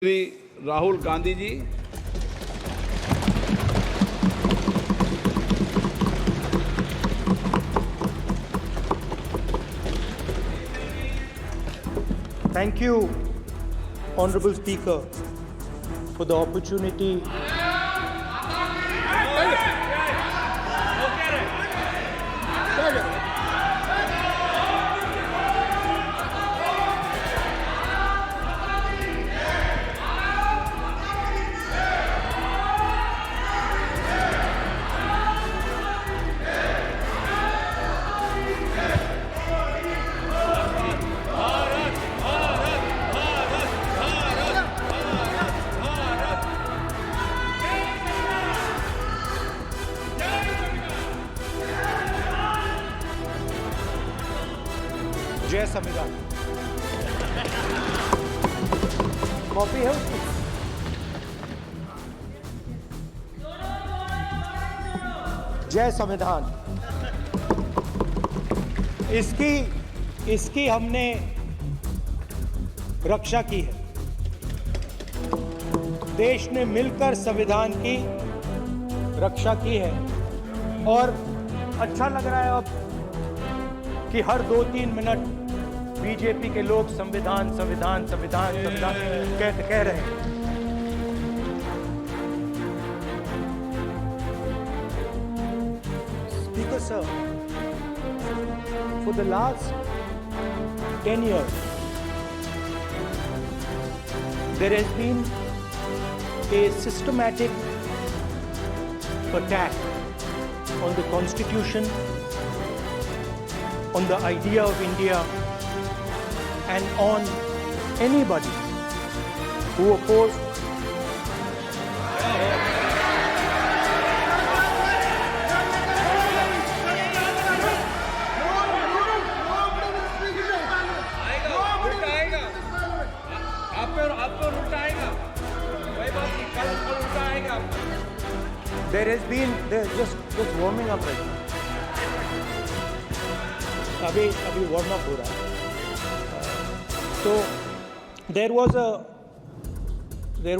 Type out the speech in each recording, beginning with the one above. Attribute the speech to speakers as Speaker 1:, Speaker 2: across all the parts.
Speaker 1: Shri Rahul Gandhi ji.
Speaker 2: Thank you, Honorable Speaker, for the opportunity. जय संविधान। Copy है उसकी? जय संविधान। इसकी हमने रक्षा की है। देश ने मिलकर संविधान की रक्षा की है और अच्छा लग रहा है अब कि हर 2-3 मिनट बीजेपी के लोग संविधान संविधान संविधान संविधान कह रहे हैं। Speaker sir, for the last 10 years, there has been a systematic attack on the Constitution, on the idea of India, and on anybody who opposed there's just warming up right now. अभी warm up हो रहा है। So there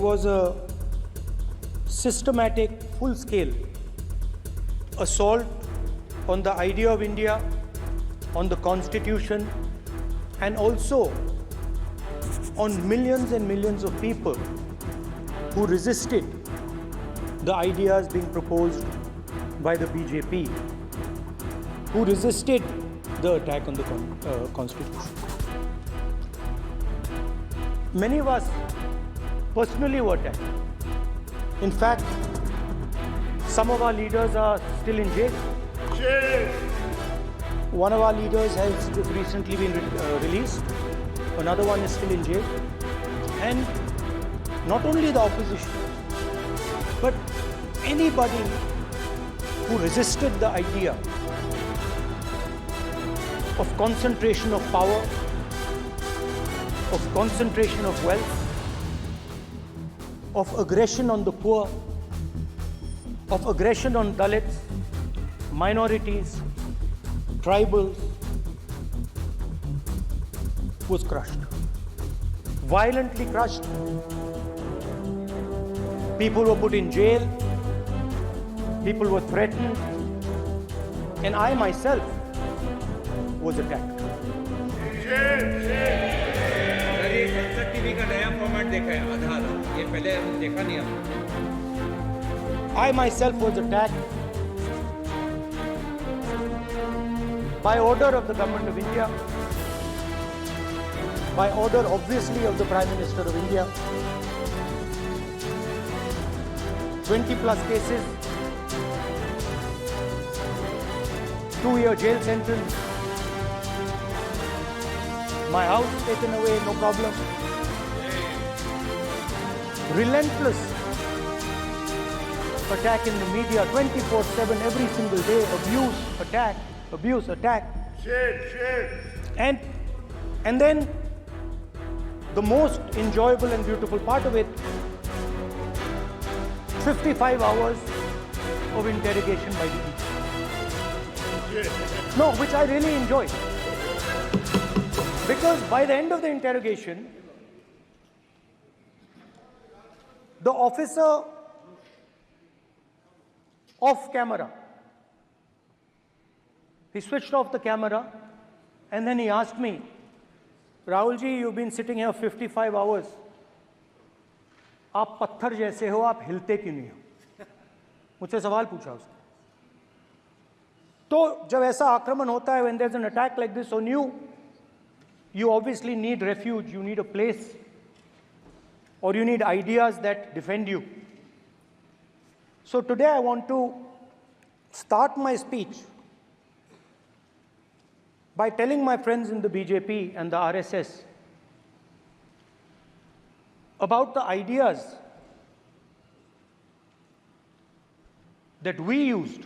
Speaker 2: was a systematic, full-scale assault on the idea of India, on the Constitution, and also on millions and millions of people who resisted the ideas being proposed by the BJP, who resisted the attack on the Constitution. Many of us personally were attacked. In fact, some of our leaders are still in jail. One of our leaders has just recently been released. Another one is still in jail. And not only the opposition, but anybody who resisted the idea of concentration of power, of concentration of wealth, of aggression on the poor, of aggression on Dalits, minorities, tribals, was crushed. Violently crushed. People were put in jail. People were threatened. And I myself was attacked.
Speaker 3: संसद TV का नया format देखा है आधार, ये पहले देखा नहीं हमने।
Speaker 2: I myself was attacked by order of the government of India, by order obviously of the Prime Minister of India. 20+ cases, 2-year jail sentence, my house taken away, no problem. Relentless attack in the media, 24/7, every single day, abuse, attack. And then the most enjoyable and beautiful part of it, 55 hours of interrogation by the ED. No, which I really enjoyed. Because by the end of the interrogation, the officer off camera, he switched off the camera and then he asked me, Rahul ji, you've been sitting here 55 hours. आप पत्थर जैसे हो, आप हिलते क्यों नहीं हो? मुझसे सवाल पूछा उसने. तो जब ऐसा आक्रमण होता है, when there's an attack like this on you, you obviously need refuge, you need a place, or you need ideas that defend you. So today I want to start my speech by telling my friends in the BJP and the RSS about the ideas that we used,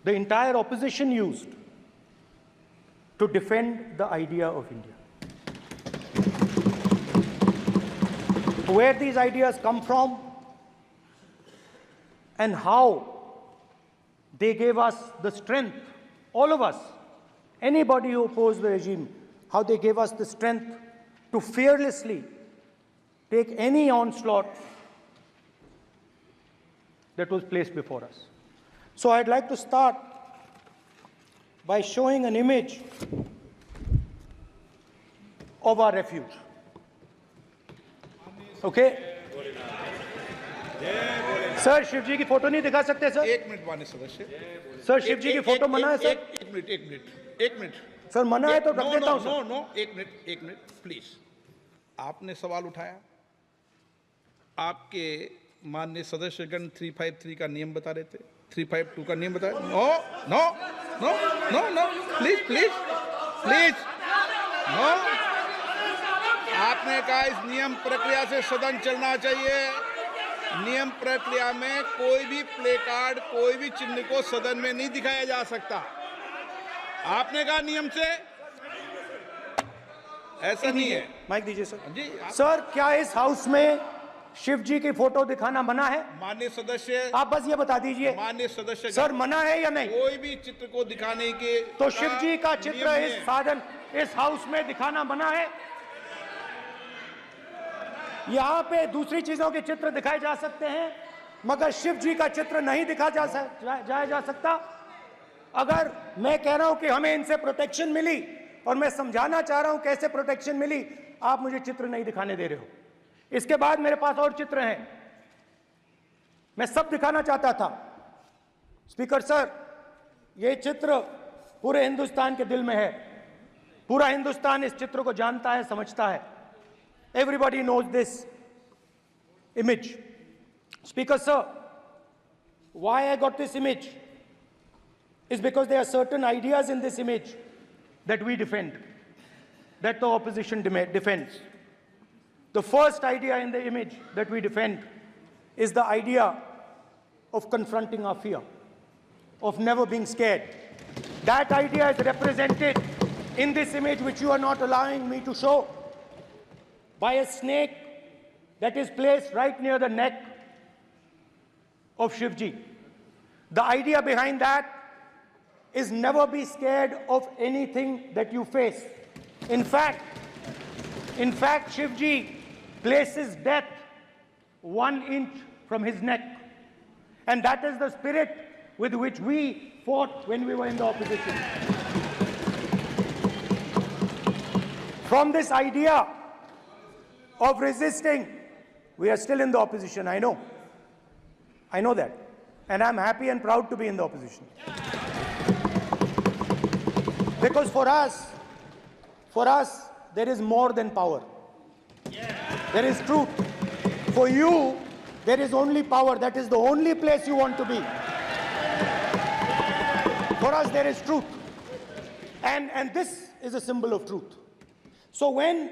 Speaker 2: the entire opposition used, to defend the idea of India. Where these ideas come from and how they gave us the strength, all of us, anybody who opposed the regime, how they gave us the strength to fearlessly take any onslaught that was placed before us. So I'd like to start by showing an image of our refuge. Okay? Sir Shiva ji की photo नहीं दिखा सकते sir?
Speaker 1: एक minute माननीय सदस्य.
Speaker 2: Sir Shiva ji की photo मना है सर?
Speaker 1: एक मिनट.
Speaker 2: सर मना है तो रख देता हूं सर.
Speaker 1: नो, एक मिनट प्लीज. आपने सवाल उठाया, आपके माननीय सदस्यगण 353 का नियम बता रहे थे, 352 का नियम बता रहे. No please no. आपने कहा इस नियम प्रक्रिया से सदन चलना चाहिए. नियम प्रक्रिया में कोई भी प्ले कार्ड, कोई भी चिन्ह को सदन में नहीं दिखाया जा सकता. आपने कहा नियम से, ऐसा नहीं है.
Speaker 2: माइक दीजिए सर.
Speaker 1: जी
Speaker 2: सर क्या इस हाउस में शिव जी की फोटो दिखाना मना है?
Speaker 1: माननीय सदस्य,
Speaker 2: आप बस ये बता दीजिए.
Speaker 1: माननीय सदस्य
Speaker 2: सर मना है या नहीं?
Speaker 1: कोई भी चित्र को दिखाने के
Speaker 2: तो शिव जी का चित्र
Speaker 1: नियम
Speaker 2: इस
Speaker 1: है.
Speaker 2: साधन, इस हाउस में दिखाना मना है? यहाँ पे दूसरी चीजों के चित्र दिखाए जा सकते हैं, मगर शिव जी का चित्र नहीं दिखा जा सकता. अगर मैं कह रहा हूं कि हमें इनसे प्रोटेक्शन मिली और मैं समझाना चाह रहा हूं कैसे प्रोटेक्शन मिली, आप मुझे चित्र नहीं दिखाने दे रहे हो. इसके बाद मेरे पास और चित्र हैं, मैं सब दिखाना चाहता था. स्पीकर सर, ये चित्र पूरे हिंदुस्तान के दिल में है. पूरा हिंदुस्तान इस चित्र को जानता है, समझता है. Everybody knows this image. Speaker sir, why I got this image is because there are certain ideas in this image that we defend, that the opposition defends. The first idea in the image that we defend is the idea of confronting our fear, of never being scared. That idea is represented in this image, which you are not allowing me to show, by a snake that is placed right near the neck of Shivji. The idea behind that is never be scared of anything that you face. In fact, Shivji places death 1 inch from his neck. And that is the spirit with which we fought when we were in the opposition. From this idea of resisting, we are still in the opposition, I know. I know that. And I'm happy and proud to be in the opposition. Because for us, there is more than power. There is truth. For you, there is only power. That is the only place you want to be. For us, there is truth. And this is a symbol of truth. So when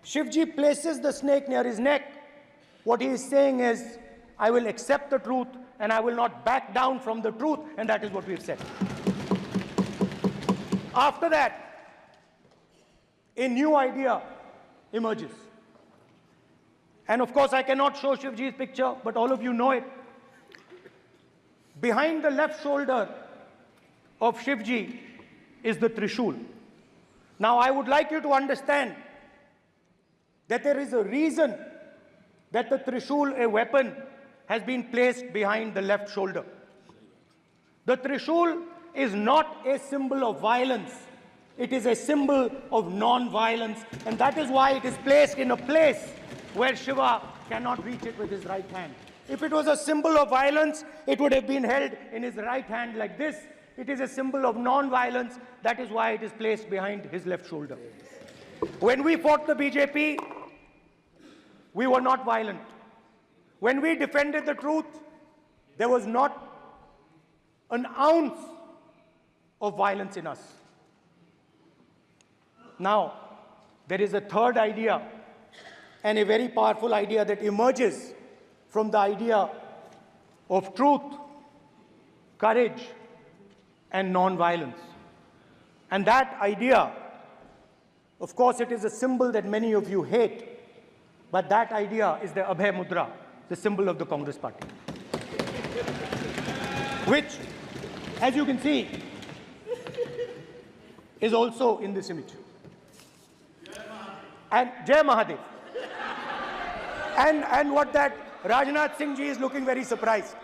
Speaker 2: Shivji places the snake near his neck, what he is saying is, I will accept the truth and I will not back down from the truth, and that is what we've said. After that, a new idea emerges. And of course, I cannot show Shivji's picture, but all of you know it. Behind the left shoulder of Shivji is the Trishul. Now, I would like you to understand that there is a reason that the Trishul, a weapon, has been placed behind the left shoulder. The Trishul is not a symbol of violence. It is a symbol of non-violence, and that is why it is placed in a place where Shiva cannot reach it with his right hand. If it was a symbol of violence, it would have been held in his right hand like this. It is a symbol of non-violence. That is why it is placed behind his left shoulder. When we fought the BJP, we were not violent. When we defended the truth, there was not an ounce of violence in us. Now, there is a third idea, and a very powerful idea that emerges from the idea of truth, courage, and non-violence. And that idea, of course, it is a symbol that many of you hate, but that idea is the Abhay Mudra, the symbol of the Congress Party, which, as you can see, is also in this image. And Jai Mahadev. And what that Rajnath Singh ji is looking very surprised.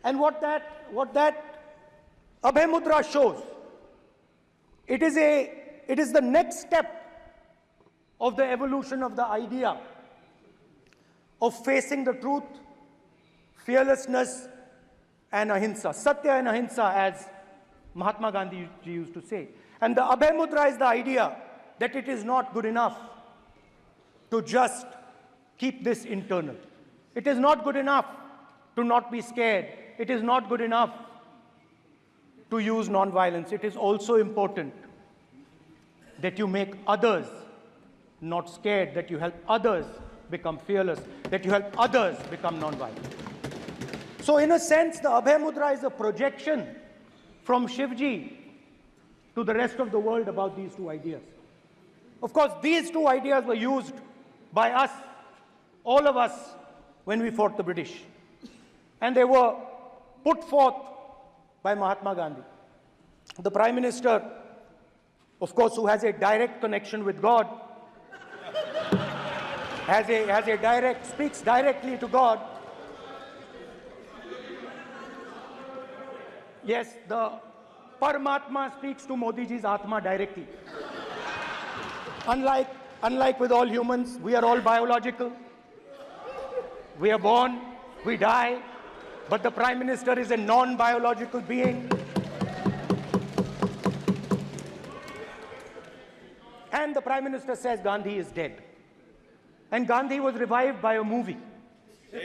Speaker 2: And what that Abhay Mudra shows, it is the next step of the evolution of the idea of facing the truth, fearlessness, and ahimsa. Satya and ahimsa, as Mahatma Gandhi ji used to say. And the Abhay Mudra is the idea that it is not good enough to just keep this internal. It is not good enough to not be scared. It is not good enough to use non-violence. It is also important that you make others not scared, that you help others become fearless, that you help others become non-violent. So in a sense, the Abhay Mudra is a projection from Shivji to the rest of the world about these two ideas. Of course, these two ideas were used by us, all of us, when we fought the British. And they were put forth by Mahatma Gandhi. The Prime Minister, of course, who has a direct connection with God, speaks directly to God. Yes, the Paramatma speaks to Modi ji's Atma directly. Unlike with all humans, we are all biological. We are born, we die, but the Prime Minister is a non-biological being. And the Prime Minister says Gandhi is dead. And Gandhi was revived by a movie. I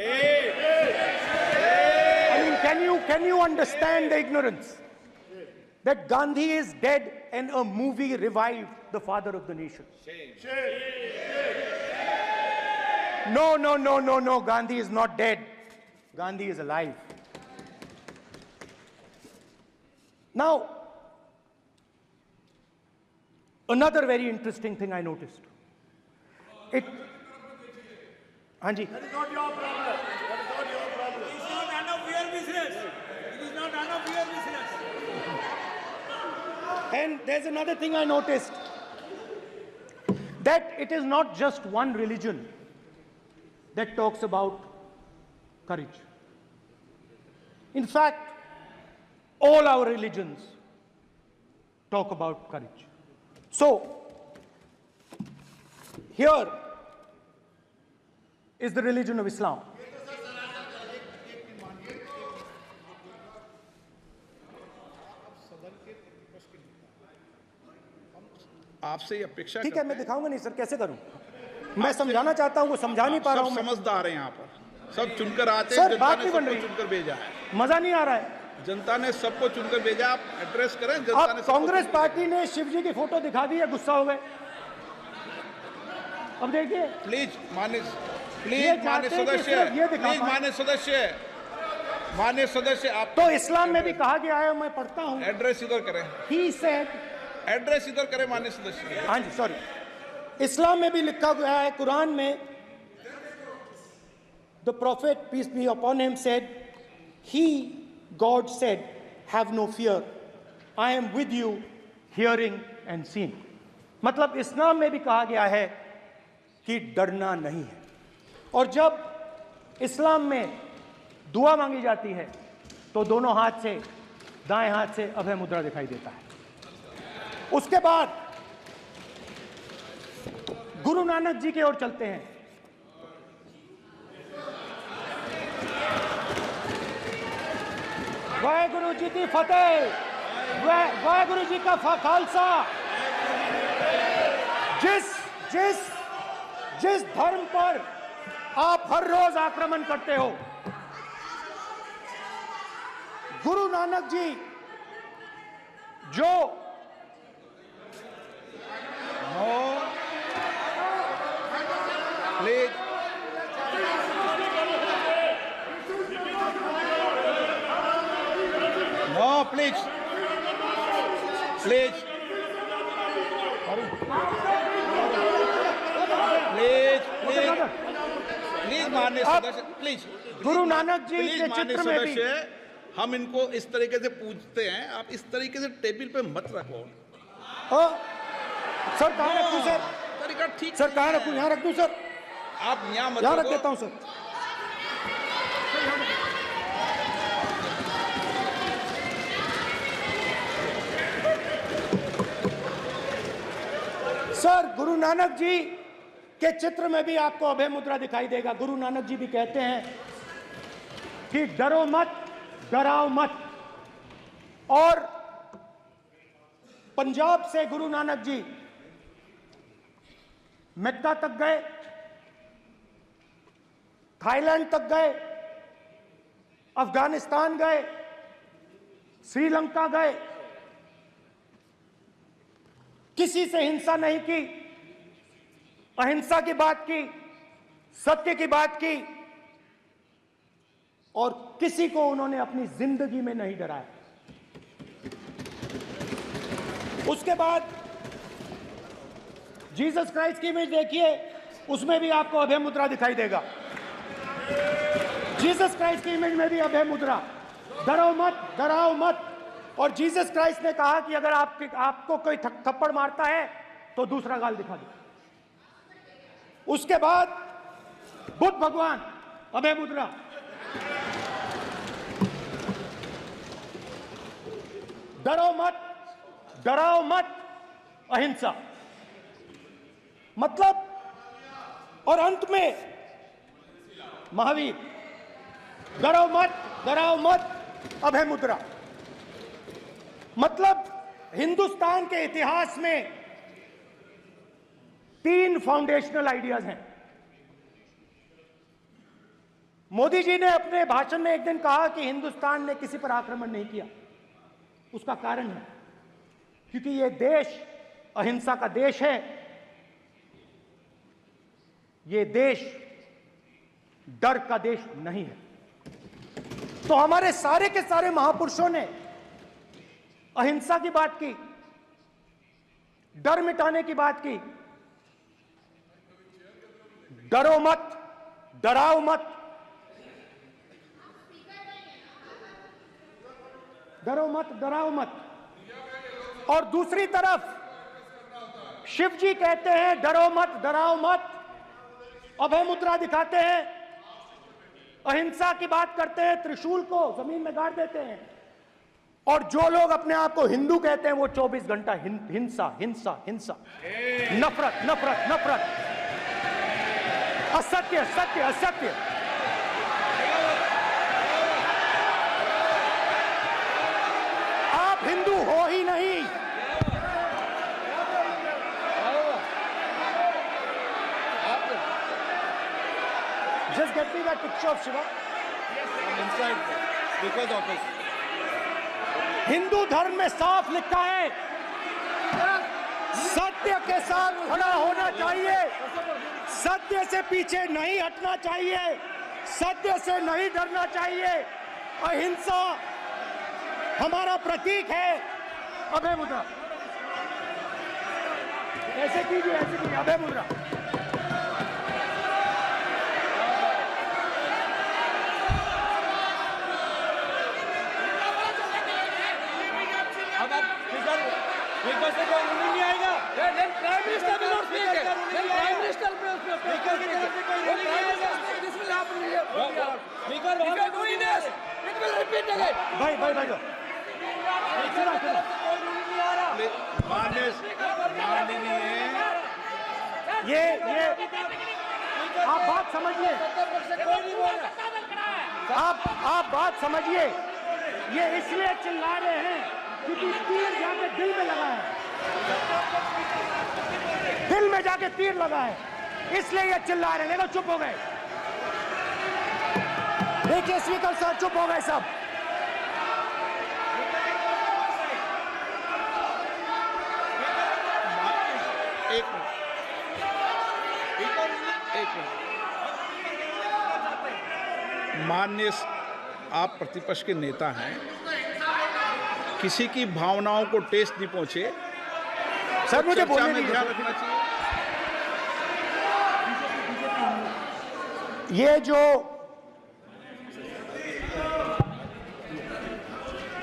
Speaker 2: mean, can you understand the ignorance? That Gandhi is dead and a movie revived the father of the nation. No, Gandhi is not dead. Gandhi is alive. Now, another very interesting thing I noticed. Hanji.
Speaker 4: That is not your problem. That is not your problem. It is not none of your business. It is not none of your business.
Speaker 2: And there's another thing I noticed. That it is not just one religion that talks about courage. In fact, all our religions talk about courage. So, here is the religion of Islam.
Speaker 1: आपसे ये अपेक्षा
Speaker 2: ठीक है, मैं दिखाऊंगा नहीं sir, कैसे करूं? मैं समझाना चाहता हूं, वो समझा नहीं पा रहा हूं।
Speaker 1: सब समझदार हैं यहाँ पर, सब चुनकर आते
Speaker 2: सर,
Speaker 1: हैं। जनता
Speaker 2: बात
Speaker 1: ने
Speaker 2: नहीं बन
Speaker 1: सबको
Speaker 2: रही।
Speaker 1: चुनकर भेजा है।
Speaker 2: मजा नहीं आ रहा है।
Speaker 1: जनता ने सबको चुनकर भेजा, आप एड्रेस करें। जनता ने
Speaker 2: अब कांग्रेस पार्टी ने शिवजी की फोटो दिखा दी है, गुस्सा हो गए। अब देखिए,
Speaker 1: प्लीज मान्य सदस्य आप
Speaker 2: तो इस्लाम में भी कहा गया है, मैं पढ़ता हूं।
Speaker 1: एड्रेस इधर करें।
Speaker 2: He said,
Speaker 1: एड्रेस इधर करें मान्य सदस्य।
Speaker 2: हाँ जी, सॉरी, इस्लाम में भी लिखा गया है, कुरान में, the prophet peace be upon him said, he, God said, have no fear, I am with you, hearing and seeing. मतलब इस्लाम में भी कहा गया है कि डरना नहीं है। और जब इस्लाम में दुआ मांगी जाती है तो दोनों हाथ से, दाएं हाथ से अभय मुद्रा दिखाई देता है। उसके बाद गुरु नानक जी की ओर चलते हैं। वाहेगुरु जी की फतेह, वाहेगुरु जी का खालसा। जिस धर्म पर आप हर रोज आक्रमण करते हो, गुरु नानक जी जो
Speaker 1: please no, please please please please please माननीय सदस्य, please
Speaker 2: Guru Nanak ji
Speaker 1: please
Speaker 2: के
Speaker 1: माननीय
Speaker 2: चित्र में भी
Speaker 1: सदस्य, हम इनको इस तरीके से पूछते हैं, आप इस तरीके से टेबल पे मत रखो।
Speaker 2: सर कहाँ रखूं सर?
Speaker 1: तरीका ठीक
Speaker 2: सर कहाँ
Speaker 1: नहीं
Speaker 2: रखूं?
Speaker 1: है।
Speaker 2: यहाँ रख दूं सर?
Speaker 1: आप यहाँ मत
Speaker 2: यहाँ रख
Speaker 1: रखो।
Speaker 2: देता हूं सर। सर गुरु नानक जी के चित्र में भी आपको अभय मुद्रा दिखाई देगा। गुरु नानक जी भी कहते हैं कि डरो मत, डराओ मत। और पंजाब से गुरु नानक जी मक्का तक गए, थाईलैंड तक गए, अफगानिस्तान गए, श्रीलंका गए, किसी से हिंसा नहीं की, अहिंसा की बात की, सत्य की बात की, और किसी को उन्होंने अपनी जिंदगी में नहीं डराया। उसके बाद जीसस क्राइस्ट की इमेज देखिए, उसमें भी आपको अभय मुद्रा दिखाई देगा। जीसस क्राइस्ट की इमेज में भी अभय मुद्रा, डरो मत, डराओ मत। और जीसस क्राइस्ट ने कहा कि अगर आपको कोई थप्पड़ मारता है तो दूसरा गाल दिखा दो। उसके बाद बुद्ध भगवान, अभय मुद्रा। डरो मत, डराओ मत, अहिंसा। मतलब, और अंत में महावीर, डरो मत, डराओ मत, अभय मुद्रा। मतलब हिंदुस्तान के इतिहास में 3 फाउंडेशनल आइडियाज हैं। मोदी जी ने अपने भाषण में एक दिन कहा कि हिंदुस्तान ने किसी पर आक्रमण नहीं किया। उसका कारण है क्योंकि यह देश अहिंसा का देश है। यह देश डर का देश नहीं है। तो हमारे सारे के सारे महापुरुषों ने अहिंसा की बात की, डर मिटाने की बात की। डरो मत, डराओ मत, डरो मत, डराओ मत। और दूसरी तरफ शिव जी कहते हैं डरो मत, डराओ मत, अभय मुद्रा दिखाते हैं, अहिंसा की बात करते हैं, त्रिशूल को जमीन में गाड़ देते हैं। और जो लोग अपने आप को हिंदू कहते हैं वो 24 घंटा हिंसा, हिंसा, हिंसा, नफरत, नफरत, नफरत, असत्य, सत्य, असत्य। आप हिंदू हो ही नहीं। Just get me that picture of Shiva.
Speaker 1: inside because of his
Speaker 2: Hindu धर्म में साफ लिखा है, सत्य के साथ खड़ा होना चाहिए, सत्य से पीछे नहीं हटना चाहिए, सत्य से नहीं डरना चाहिए। अहिंसा हमारा प्रतीक है। अभय मुद्रा ऐसे कीजिए, ऐसे कीजिए, अभय मुद्रा।
Speaker 3: नहीं आएगा।
Speaker 4: Then Prime Minister will not speak. Then Prime Minister will speak.
Speaker 2: भाई माननीय ये आप बात समझिए, आप बात समझिए। ये इसलिए चिल्ला रहे हैं क्योंकि तीर जाके दिल में लगा है, दिल में जाके तीर लगा है, इसलिए ये चिल्ला रहे हैं। देखो चुप हो गए, देखिए स्पीकर सर चुप हो गए सब।
Speaker 1: एक मिनट। माननीय, आप प्रतिपक्ष के नेता हैं, किसी की भावनाओं को ठेस नहीं पहुंचे।
Speaker 2: सर मुझे
Speaker 1: चर्चा
Speaker 2: बोलने
Speaker 1: में
Speaker 2: दीजिए।
Speaker 1: ध्यान रखना चाहिए।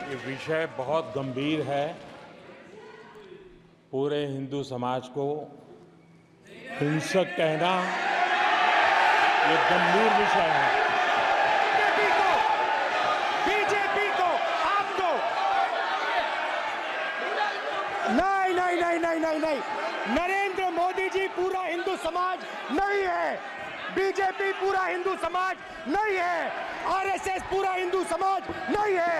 Speaker 2: ये
Speaker 5: विषय बहुत गंभीर है। पूरे हिंदू समाज को हिंसक कहना ये गंभीर विषय है।
Speaker 2: बीजेपी को आपको नहीं, नरेंद्र मोदी जी पूरा हिंदू समाज नहीं है, बीजेपी पूरा हिंदू समाज नहीं है, आरएसएस पूरा हिंदू समाज नहीं है।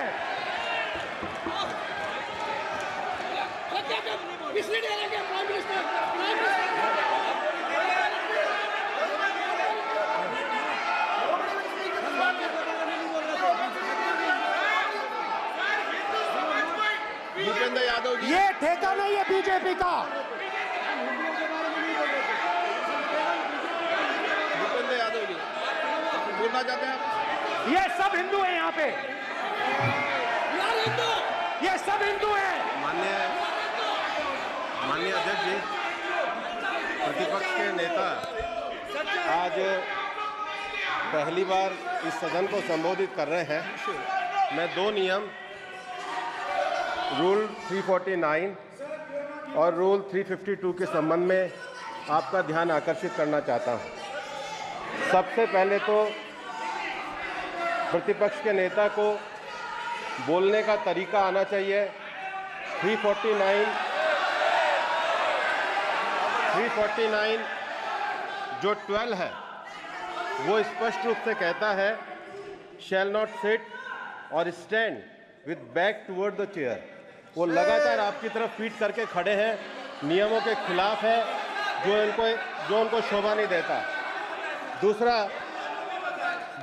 Speaker 1: भूपेंद्र यादव जी,
Speaker 2: ये ठेका नहीं है बीजेपी का।
Speaker 1: भूपेंद्र यादव जी बोलना चाहते हैं आप?
Speaker 2: ये सब हिंदू हैं यहाँ पे, ये सब हिंदू हैं।
Speaker 6: माननीय अध्यक्ष जी, प्रतिपक्ष के नेता आज पहली बार इस सदन को संबोधित कर रहे हैं। मैं दो नियम रूल 349 और रूल 352 के संबंध में आपका ध्यान आकर्षित करना चाहता हूं। सबसे पहले तो प्रतिपक्ष के नेता को बोलने का तरीका आना चाहिए। 349 जो 12 है वो स्पष्ट रूप से कहता है शैल नॉट सिट और stand with back toward the chair. वो लगातार आपकी तरफ पीठ करके खड़े हैं, नियमों के खिलाफ है, जो उनको शोभा नहीं देता।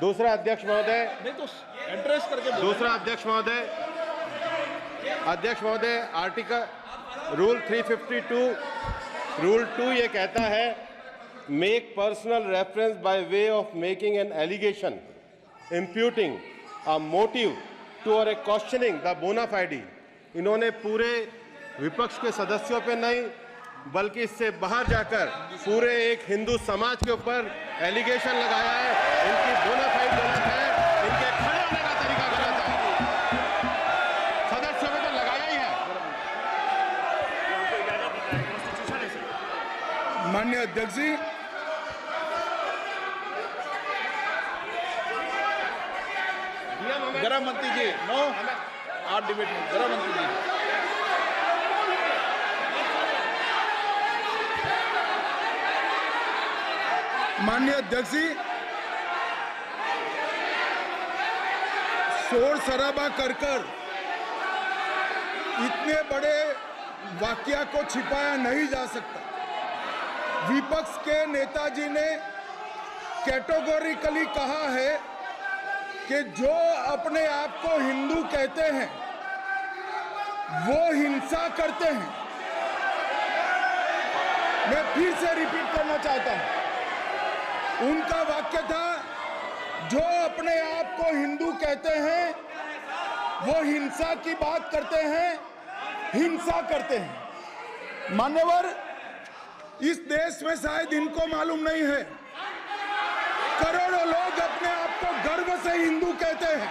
Speaker 6: दूसरा अध्यक्ष महोदय,
Speaker 1: नहीं तो एड्रेस करके बोलो।
Speaker 6: दूसरा अध्यक्ष महोदय आर्टिकल रूल 352 रूल 2 ये कहता है make personal reference by way of making an allegation imputing a motive to or a questioning the बोना फाइडी। इन्होंने पूरे विपक्ष के सदस्यों पे नहीं बल्कि इससे बाहर जाकर पूरे एक हिंदू समाज के ऊपर एलिगेशन लगाया है। इनकी बोना फाइड गलत है, इनके खड़े होने का तरीका गलत है। सदस्यों में तो लगाया ही है।
Speaker 1: माननीय अध्यक्ष जी, गृह मंत्री जी, नो आप डिबेट में। गृह मंत्री जी, माननीय अध्यक्ष जी, शोर शराबा कर इतने बड़े वाकया को छिपाया नहीं जा सकता। विपक्ष के नेताजी ने कैटेगोरिकली कहा है कि जो अपने आप को हिंदू कहते हैं वो हिंसा करते हैं। मैं फिर से रिपीट करना चाहता हूं, उनका वाक्य था जो अपने आप को हिंदू कहते हैं वो हिंसा की बात करते हैं, हिंसा करते हैं। मान्यवर, इस देश में शायद इनको मालूम नहीं है, करोड़ों लोग अपने आप को गर्व से हिंदू कहते हैं,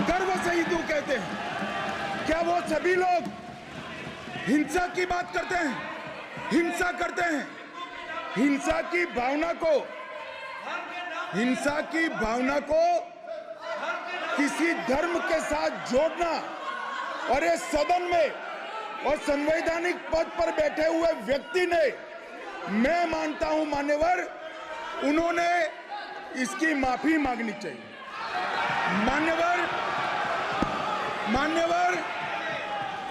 Speaker 1: गर्व से हिंदू कहते हैं। क्या वो सभी लोग हिंसा की बात करते हैं, हिंसा करते हैं? हिंसा की भावना को
Speaker 7: किसी धर्म के साथ जोड़ना, और ये सदन में और संवैधानिक पद पर बैठे हुए व्यक्ति ने, मैं मानता हूं मान्यवर, उन्होंने इसकी माफी मांगनी चाहिए। मान्यवर,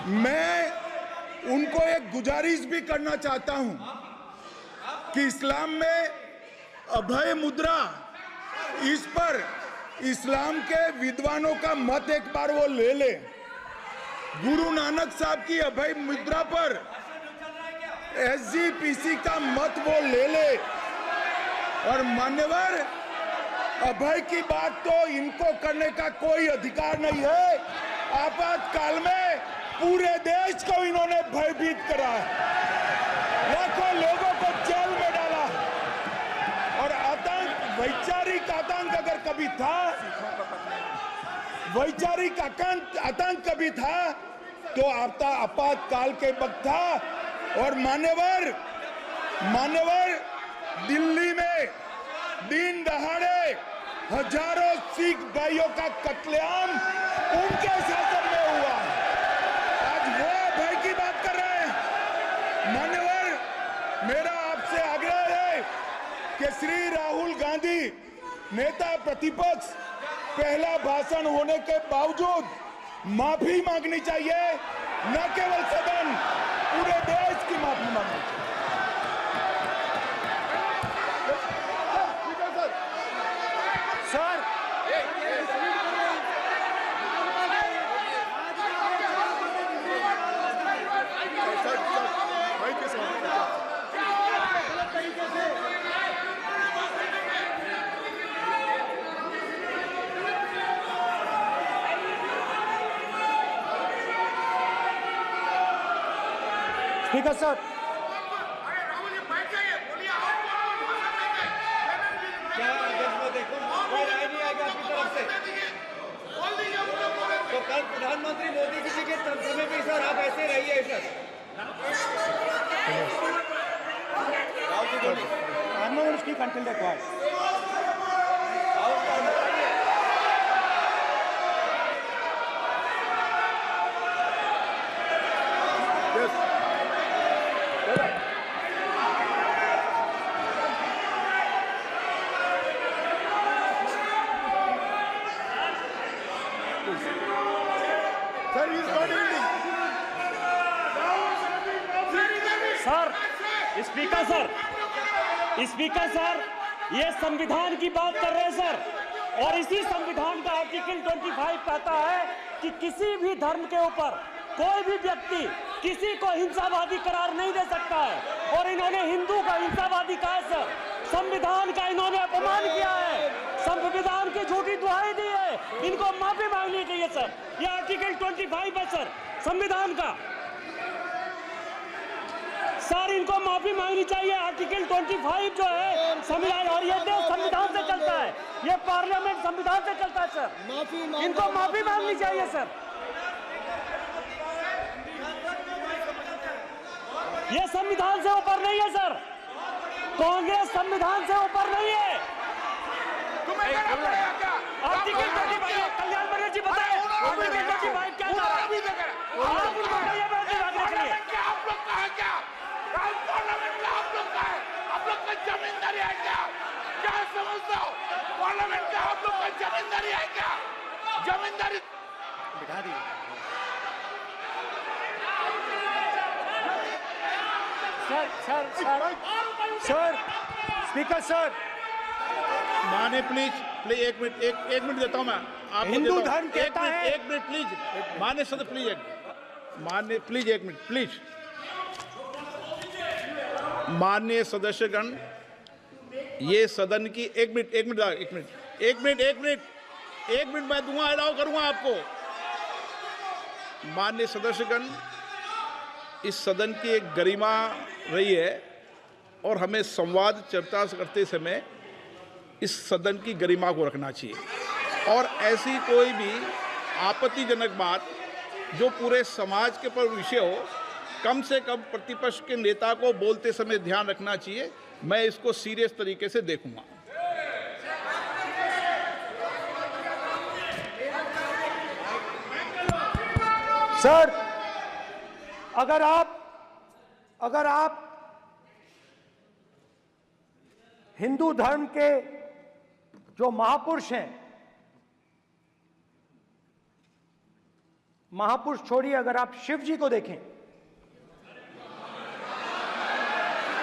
Speaker 7: मैं उनको एक गुजारिश भी करना चाहता हूं कि इस्लाम में अभय मुद्रा, इस पर इस्लाम के विद्वानों का मत एक बार वो ले ले। गुरु नानक साहब की अभय मुद्रा पर SGPC का मत वो ले ले। और मान्यवर, अभय की बात तो इनको करने का कोई अधिकार नहीं है। आपातकाल में पूरे देश को इन्होंने भयभीत करा है, लाखों लोगों को जेल में डाला, और आतंक, वैचारिक आतंक अगर कभी था, वैचारिक आतंक कभी था तो आपातकाल के वक्त था। और मान्यवर, दिल्ली में दिन दहाड़े हजारों सिख भाइयों का कत्लेआम उनके शासन में हुआ। आज वो भय की बात कर रहे हैं। मान्यवर, मेरा आपसे आग्रह है कि श्री राहुल गांधी, नेता प्रतिपक्ष, पहला भाषण होने के बावजूद माफी मांगनी चाहिए, न केवल सदन, पूरे देश की माफी मांगनी चाहिए।
Speaker 2: सर, स्पीकर सर,
Speaker 3: तो कल प्रधानमंत्री मोदी जी के समय भी सर आप ऐसे रहिए sir.
Speaker 2: I'm not going to speak until they're quiet.
Speaker 8: Speaker sir, ये संविधान की बात कर रहे हैं सर, और इसी संविधान का आर्टिकल 25 कहता है कि किसी भी धर्म के ऊपर कोई भी व्यक्ति किसी को हिंसावादी करार नहीं दे सकता है, और इन्होंने हिंदू का हिंसावादी कहा है सर। संविधान का इन्होंने अपमान किया है, संविधान की झूठी दुहाई दी है, इनको माफी मांगनी चाहिए सर। ये आर्टिकल 25 है सर संविधान का, सर इनको माफी मांगनी चाहिए। आर्टिकल 25 जो है संविधान, और ये देश संविधान से चलता है, ये पार्लियामेंट संविधान से चलता है सर, इनको माफी मांगनी चाहिए सर। ये संविधान से ऊपर नहीं है सर, कांग्रेस संविधान से ऊपर नहीं है। आर्टिकल 25, कल्याण बनर्जी बताए आर्टिकल 25 क्या था? आप उनको कहिए
Speaker 4: आप लोग का है क्या? पार्लियामेंट का आप लोग का है? आप लोग का जमींदारी है क्या? क्या समझते हो? पार्लियामेंट का आप लोग का जमींदारी है क्या? जमींदारी
Speaker 2: बिठा दी। सर, स्पीकर सर,
Speaker 1: माने प्लीज एक मिनट देता हूं मैं आपको।
Speaker 2: हिंदू धर्म कहता है,
Speaker 1: एक मिनट प्लीज माने सदस्य प्लीज एक मिनट प्लीज। माननीय सदस्यगण, ये सदन की एक मिनट मैं दूंगा, अलाउ करूंगा आपको। माननीय सदस्यगण, इस सदन की एक गरिमा रही है और हमें संवाद चर्चा करते समय इस सदन की गरिमा को रखना चाहिए, और ऐसी कोई भी आपत्तिजनक बात जो पूरे समाज के पर विषय हो, कम से कम प्रतिपक्ष के नेता को बोलते समय ध्यान रखना चाहिए। मैं इसको सीरियस तरीके से देखूंगा।
Speaker 2: सर, अगर आप हिंदू धर्म के जो महापुरुष हैं, महापुरुष छोड़िए, अगर आप शिव जी को देखें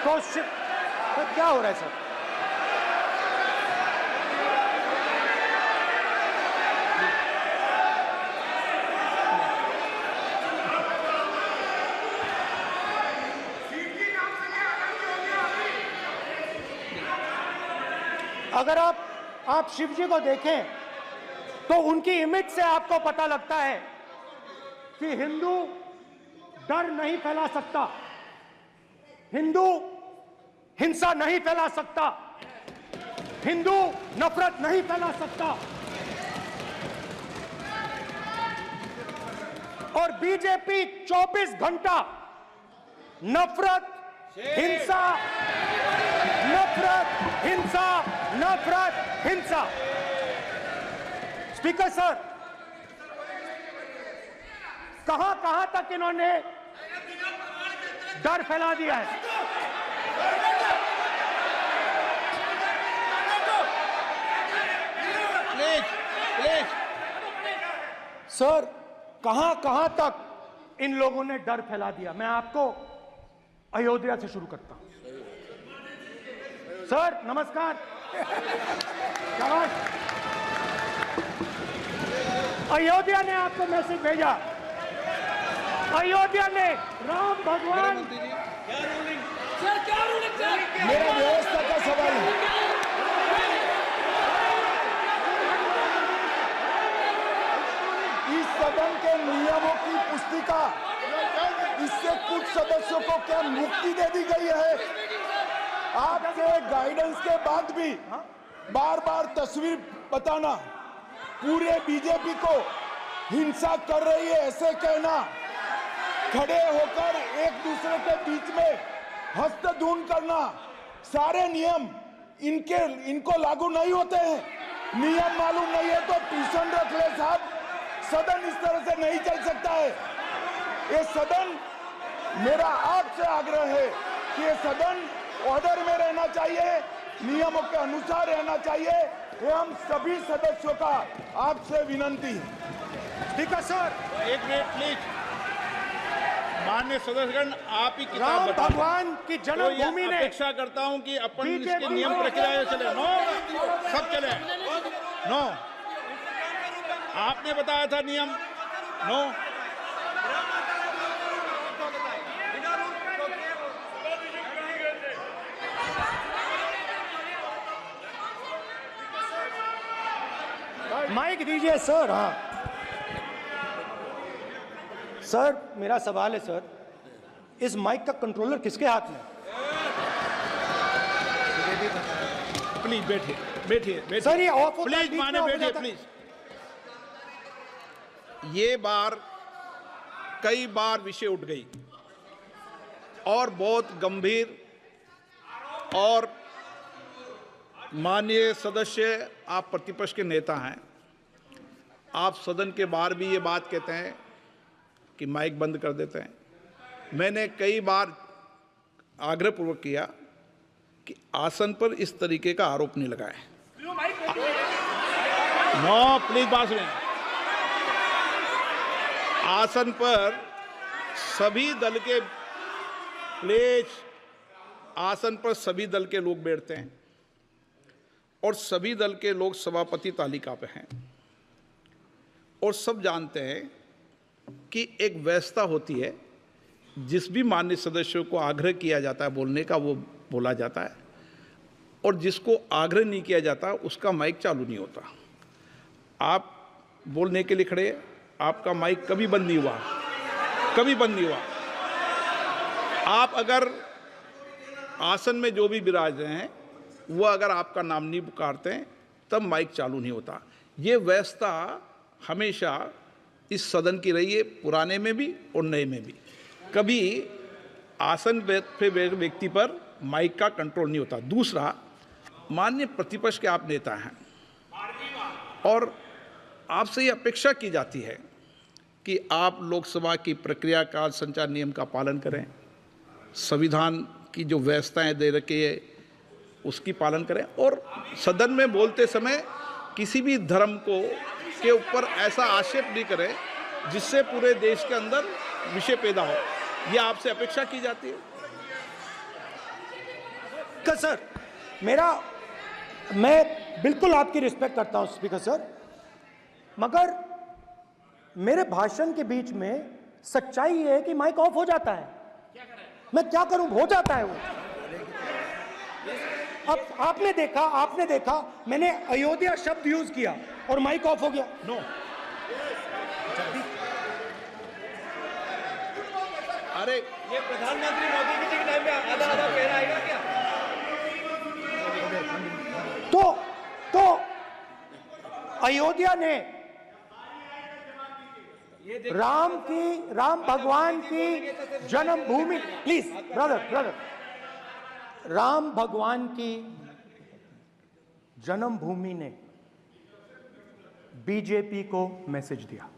Speaker 2: तो क्या हो रहा है सर? अगर आप शिव जी को देखें तो उनकी इमेज से आपको पता लगता है कि हिंदू डर नहीं फैला सकता, हिंदू हिंसा नहीं फैला सकता, हिंदू नफरत नहीं फैला सकता। और बीजेपी 24 घंटा नफरत, हिंसा, नफरत, हिंसा, नफरत, हिंसा। स्पीकर सर, कहां तक इन्होंने डर फैला दिया है?
Speaker 1: प्लीज
Speaker 2: सर, कहां तक इन लोगों ने डर फैला दिया? मैं आपको अयोध्या से शुरू करता हूं। सर नमस्कार। अयोध्या ने आपको मैसेज भेजा, अयोध्या ने राम भगवान।
Speaker 7: मेरा व्यवस्था का सवाल है। इस सदन के नियमों की पुस्तिका, इससे कुछ सदस्यों को क्या मुक्ति दे दी गई है? आपके गाइडेंस के बाद भी बार बार तस्वीर बताना, पूरे बीजेपी को हिंसा कर रही है ऐसे कहना, खड़े होकर एक दूसरे के बीच में हस्तधून करना, सारे नियम इनको लागू नहीं होते हैं। नियम मालूम नहीं है तो ट्यूशन रख ले साहब, सदन इस तरह से नहीं चल सकता है। ये सदन, मेरा आपसे आग्रह है कि ये सदन ऑर्डर में रहना चाहिए, नियमों के अनुसार रहना चाहिए। ये हम सभी सदस्यों का आपसे विनंती है।
Speaker 2: स्पीकर सर,
Speaker 1: एक मिनट प्लीज। माननीय सदस्यगण, आप ही किताब
Speaker 2: राम
Speaker 1: बताओ।
Speaker 2: भगवान की जन्मभूमि
Speaker 1: तो
Speaker 2: ने
Speaker 1: अपेक्षा करता हूं कि अपन
Speaker 2: बीजेपी
Speaker 1: इसके नियम प्रक्रिया चले। नो, सब चले। नो, आपने बताया था नियम। नो,
Speaker 2: माइक दीजिए सर। हाँ सर, मेरा सवाल है सर, इस माइक का कंट्रोलर किसके हाथ में?
Speaker 1: प्लीज बैठिए, बैठिए
Speaker 2: सर, ये ऑफ होता है,
Speaker 1: प्लीज
Speaker 2: बीच में
Speaker 1: माने
Speaker 2: ऑफ हो
Speaker 1: बैठिए
Speaker 2: जाता है।
Speaker 1: प्लीज। ये बार कई बार विषय उठ गई और बहुत गंभीर, और माननीय सदस्य, आप प्रतिपक्ष के नेता हैं, आप सदन के बाहर भी ये बात कहते हैं कि माइक बंद कर देते हैं। मैंने कई बार आग्रहपूर्वक किया कि आसन पर इस तरीके का आरोप नहीं लगाएं। नो, प्लीज बात सुनिए। आसन पर सभी दल के, प्लीज, आसन पर सभी दल के लोग बैठते हैं और सभी दल के लोग सभापति तालिका पे हैं, और सब जानते हैं कि एक व्यवस्था होती है, जिस भी माननीय सदस्यों को आग्रह किया जाता है बोलने का वो बोला जाता है, और जिसको आग्रह नहीं किया जाता उसका माइक चालू नहीं होता। आप बोलने के लिए खड़े, आपका माइक कभी बंद नहीं हुआ, कभी बंद नहीं हुआ। आप अगर आसन में जो भी विराज रहे हैं वो अगर आपका नाम नहीं पुकारते हैं तब माइक चालू नहीं होता। ये व्यवस्था हमेशा इस सदन की रही है, पुराने में भी और नए में भी। कभी आसन पे व्यक्ति पर माइक का कंट्रोल नहीं होता। दूसरा, माननीय प्रतिपक्ष के आप नेता हैं और आपसे ये अपेक्षा की जाती है कि आप लोकसभा की प्रक्रिया का संचार नियम का पालन करें, संविधान की जो व्यवस्थाएं दे रखी है उसकी पालन करें, और सदन में बोलते समय किसी भी धर्म को के ऊपर ऐसा आक्षेप नहीं करें जिससे पूरे देश के अंदर विषय पैदा हो। यह आपसे अपेक्षा की जाती है।
Speaker 2: सर, मैं बिल्कुल आपकी रिस्पेक्ट करता हूं स्पीकर सर, मगर मेरे भाषण के बीच में सच्चाई ये है कि माइक ऑफ हो जाता है। मैं क्या करूं, हो जाता है वो। अब आपने देखा मैंने अयोध्या शब्द यूज किया और माइक ऑफ हो गया। नो,
Speaker 1: अरे
Speaker 3: ये प्रधानमंत्री मोदी जी के टाइम में आधा आधा कह आएगा क्या?
Speaker 2: तो अयोध्या ने राम भगवान की जन्मभूमि, प्लीज ब्रदर, राम भगवान की जन्मभूमि ने बीजेपी को मैसेज दिया,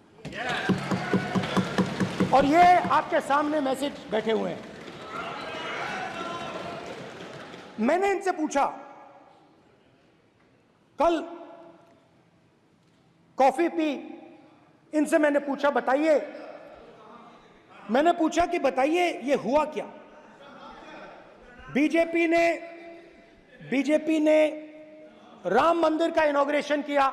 Speaker 2: और ये आपके सामने मैसेज बैठे हुए हैं। मैंने इनसे पूछा, कल कॉफी पी, इनसे मैंने पूछा कि बताइए ये हुआ क्या। बीजेपी ने राम मंदिर का इनॉग्रेशन किया,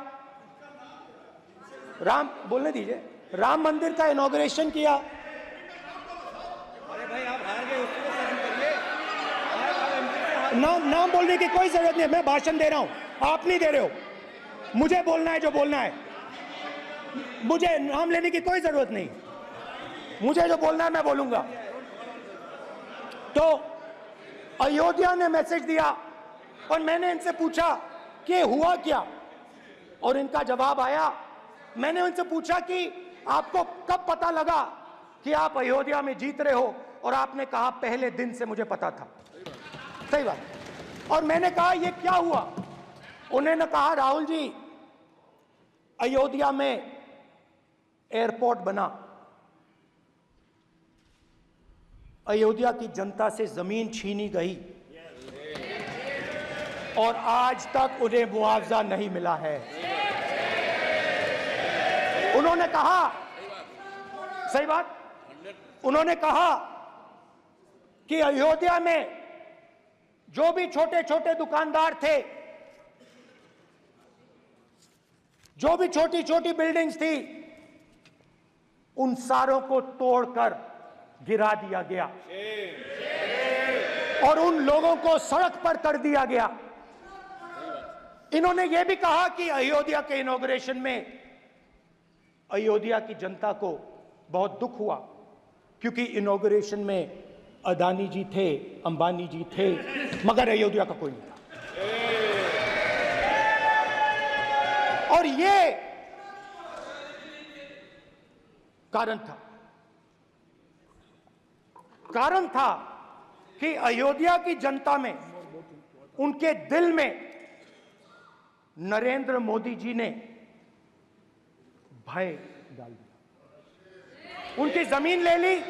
Speaker 2: बोलने दीजिए, राम मंदिर का इनॉग्रेशन किया।
Speaker 3: अरे भाई आप हार गए, उसको सहन करिए।
Speaker 2: नाम बोलने की कोई जरूरत नहीं है, मैं भाषण दे रहा हूं, आप नहीं दे रहे हो। मुझे बोलना है जो बोलना है, मुझे नाम लेने की कोई जरूरत नहीं, मुझे जो बोलना है मैं बोलूंगा। तो अयोध्या ने मैसेज दिया और मैंने इनसे पूछा कि हुआ क्या, और इनका जवाब आया। मैंने उनसे पूछा कि आपको कब पता लगा कि आप अयोध्या में जीत रहे हो, और आपने कहा पहले दिन से मुझे पता था। सही बात। और मैंने कहा ये क्या हुआ, उन्होंने कहा राहुल जी अयोध्या में एयरपोर्ट बना, अयोध्या की जनता से जमीन छीनी गई और आज तक उन्हें मुआवजा नहीं मिला है। उन्होंने कहा, सही बात, उन्होंने कहा कि अयोध्या में जो भी छोटे छोटे दुकानदार थे, जो भी छोटी छोटी बिल्डिंग्स थी, उन सारों को तोड़कर गिरा दिया गया और उन लोगों को सड़क पर कर दिया गया। इन्होंने यह भी कहा कि अयोध्या के इनॉग्रेशन में अयोध्या की जनता को बहुत दुख हुआ, क्योंकि इनॉग्रेशन में अदानी जी थे, अंबानी जी थे, मगर अयोध्या का कोई नहीं था। और ये कारण था कि अयोध्या की जनता में, उनके दिल में नरेंद्र मोदी जी ने भय डाल दिया। उनकी जमीन ले ली,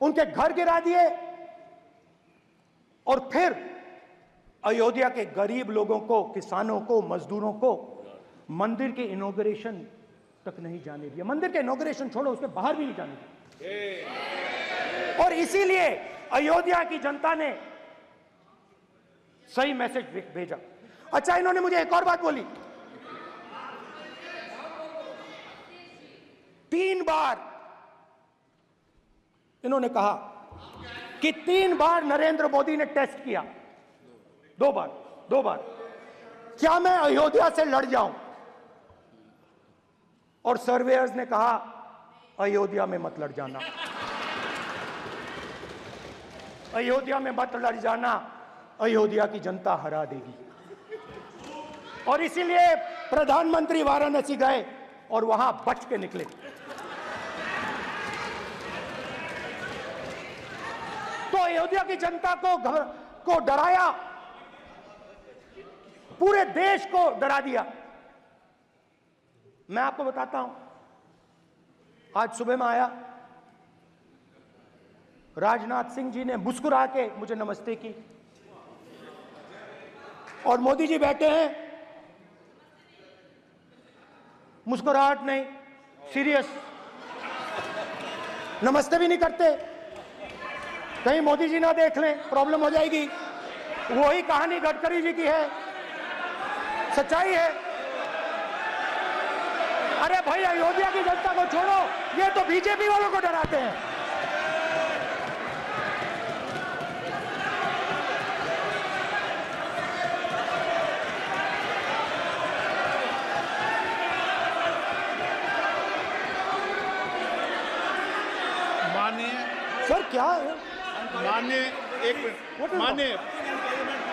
Speaker 2: उनके घर गिरा दिए, और फिर अयोध्या के गरीब लोगों को, किसानों को, मजदूरों को मंदिर के इनॉग्रेशन तक नहीं जाने दिया। मंदिर के इनॉग्रेशन छोड़ो, उसके बाहर भी नहीं जाने दिया। और इसीलिए अयोध्या की जनता ने सही मैसेज भेजा। अच्छा, इन्होंने मुझे एक और बात बोली, 3 बार इन्होंने कहा कि 3 बार नरेंद्र मोदी ने टेस्ट किया, 2 बार क्या मैं अयोध्या से लड़ जाऊं, और सर्वेयर्स ने कहा अयोध्या में मत लड़ जाना, अयोध्या में मत लड़ जाना, अयोध्या की जनता हरा देगी। और इसीलिए प्रधानमंत्री वाराणसी गए और वहां बच के निकले। तो अयोध्या की जनता को डराया, पूरे देश को डरा दिया। मैं आपको बताता हूं, आज सुबह में आया, राजनाथ सिंह जी ने मुस्कुरा के मुझे नमस्ते की और मोदी जी बैठे हैं, मुस्कुराहट नहीं, सीरियस, नमस्ते भी नहीं करते। कहीं मोदी जी ना देख लें, प्रॉब्लम हो जाएगी। वही कहानी गडकरी जी की है, सच्चाई है। अरे भाई, अयोध्या की जनता को छोड़ो, ये तो बीजेपी वालों को डराते हैं। सर क्या है?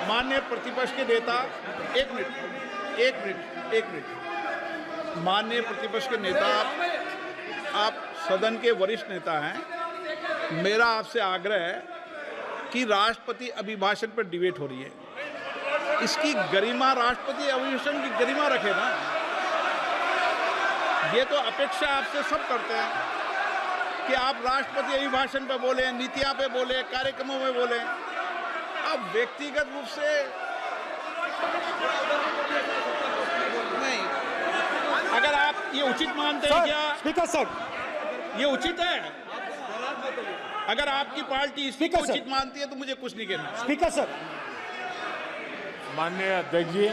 Speaker 1: माननीय प्रतिपक्ष के नेता, एक मिनट, माननीय प्रतिपक्ष के नेता, आप सदन के वरिष्ठ नेता हैं। मेरा आपसे आग्रह है कि राष्ट्रपति अभिभाषण पर डिबेट हो रही है, इसकी गरिमा, राष्ट्रपति अभिभाषण की गरिमा रखे ना। ये तो अपेक्षा आपसे सब करते हैं कि आप राष्ट्रपति अभिभाषण पे बोले, नीतियां पे बोले, कार्यक्रमों में बोले। अब व्यक्तिगत रूप से नहीं, अगर आप ये उचित मानते हैं क्या?
Speaker 2: स्पीकर सर,
Speaker 1: ये उचित है? अगर आपकी पार्टी इसको उचित मानती है तो मुझे कुछ नहीं कहना।
Speaker 2: स्पीकर सर,
Speaker 5: माननीय अध्यक्ष जी,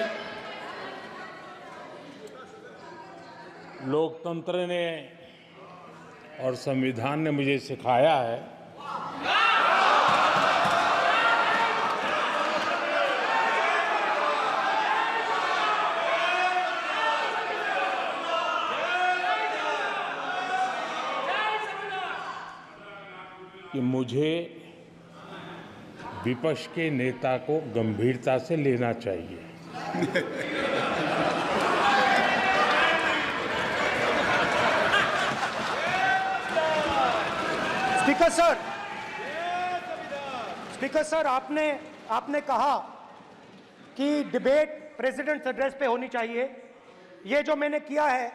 Speaker 5: लोकतंत्र ने और संविधान ने मुझे सिखाया है कि मुझे विपक्ष के नेता को गंभीरता से लेना चाहिए।
Speaker 2: स्पीकर सर, आपने कहा कि डिबेट प्रेसिडेंट्स एड्रेस पे होनी चाहिए। ये जो मैंने किया है,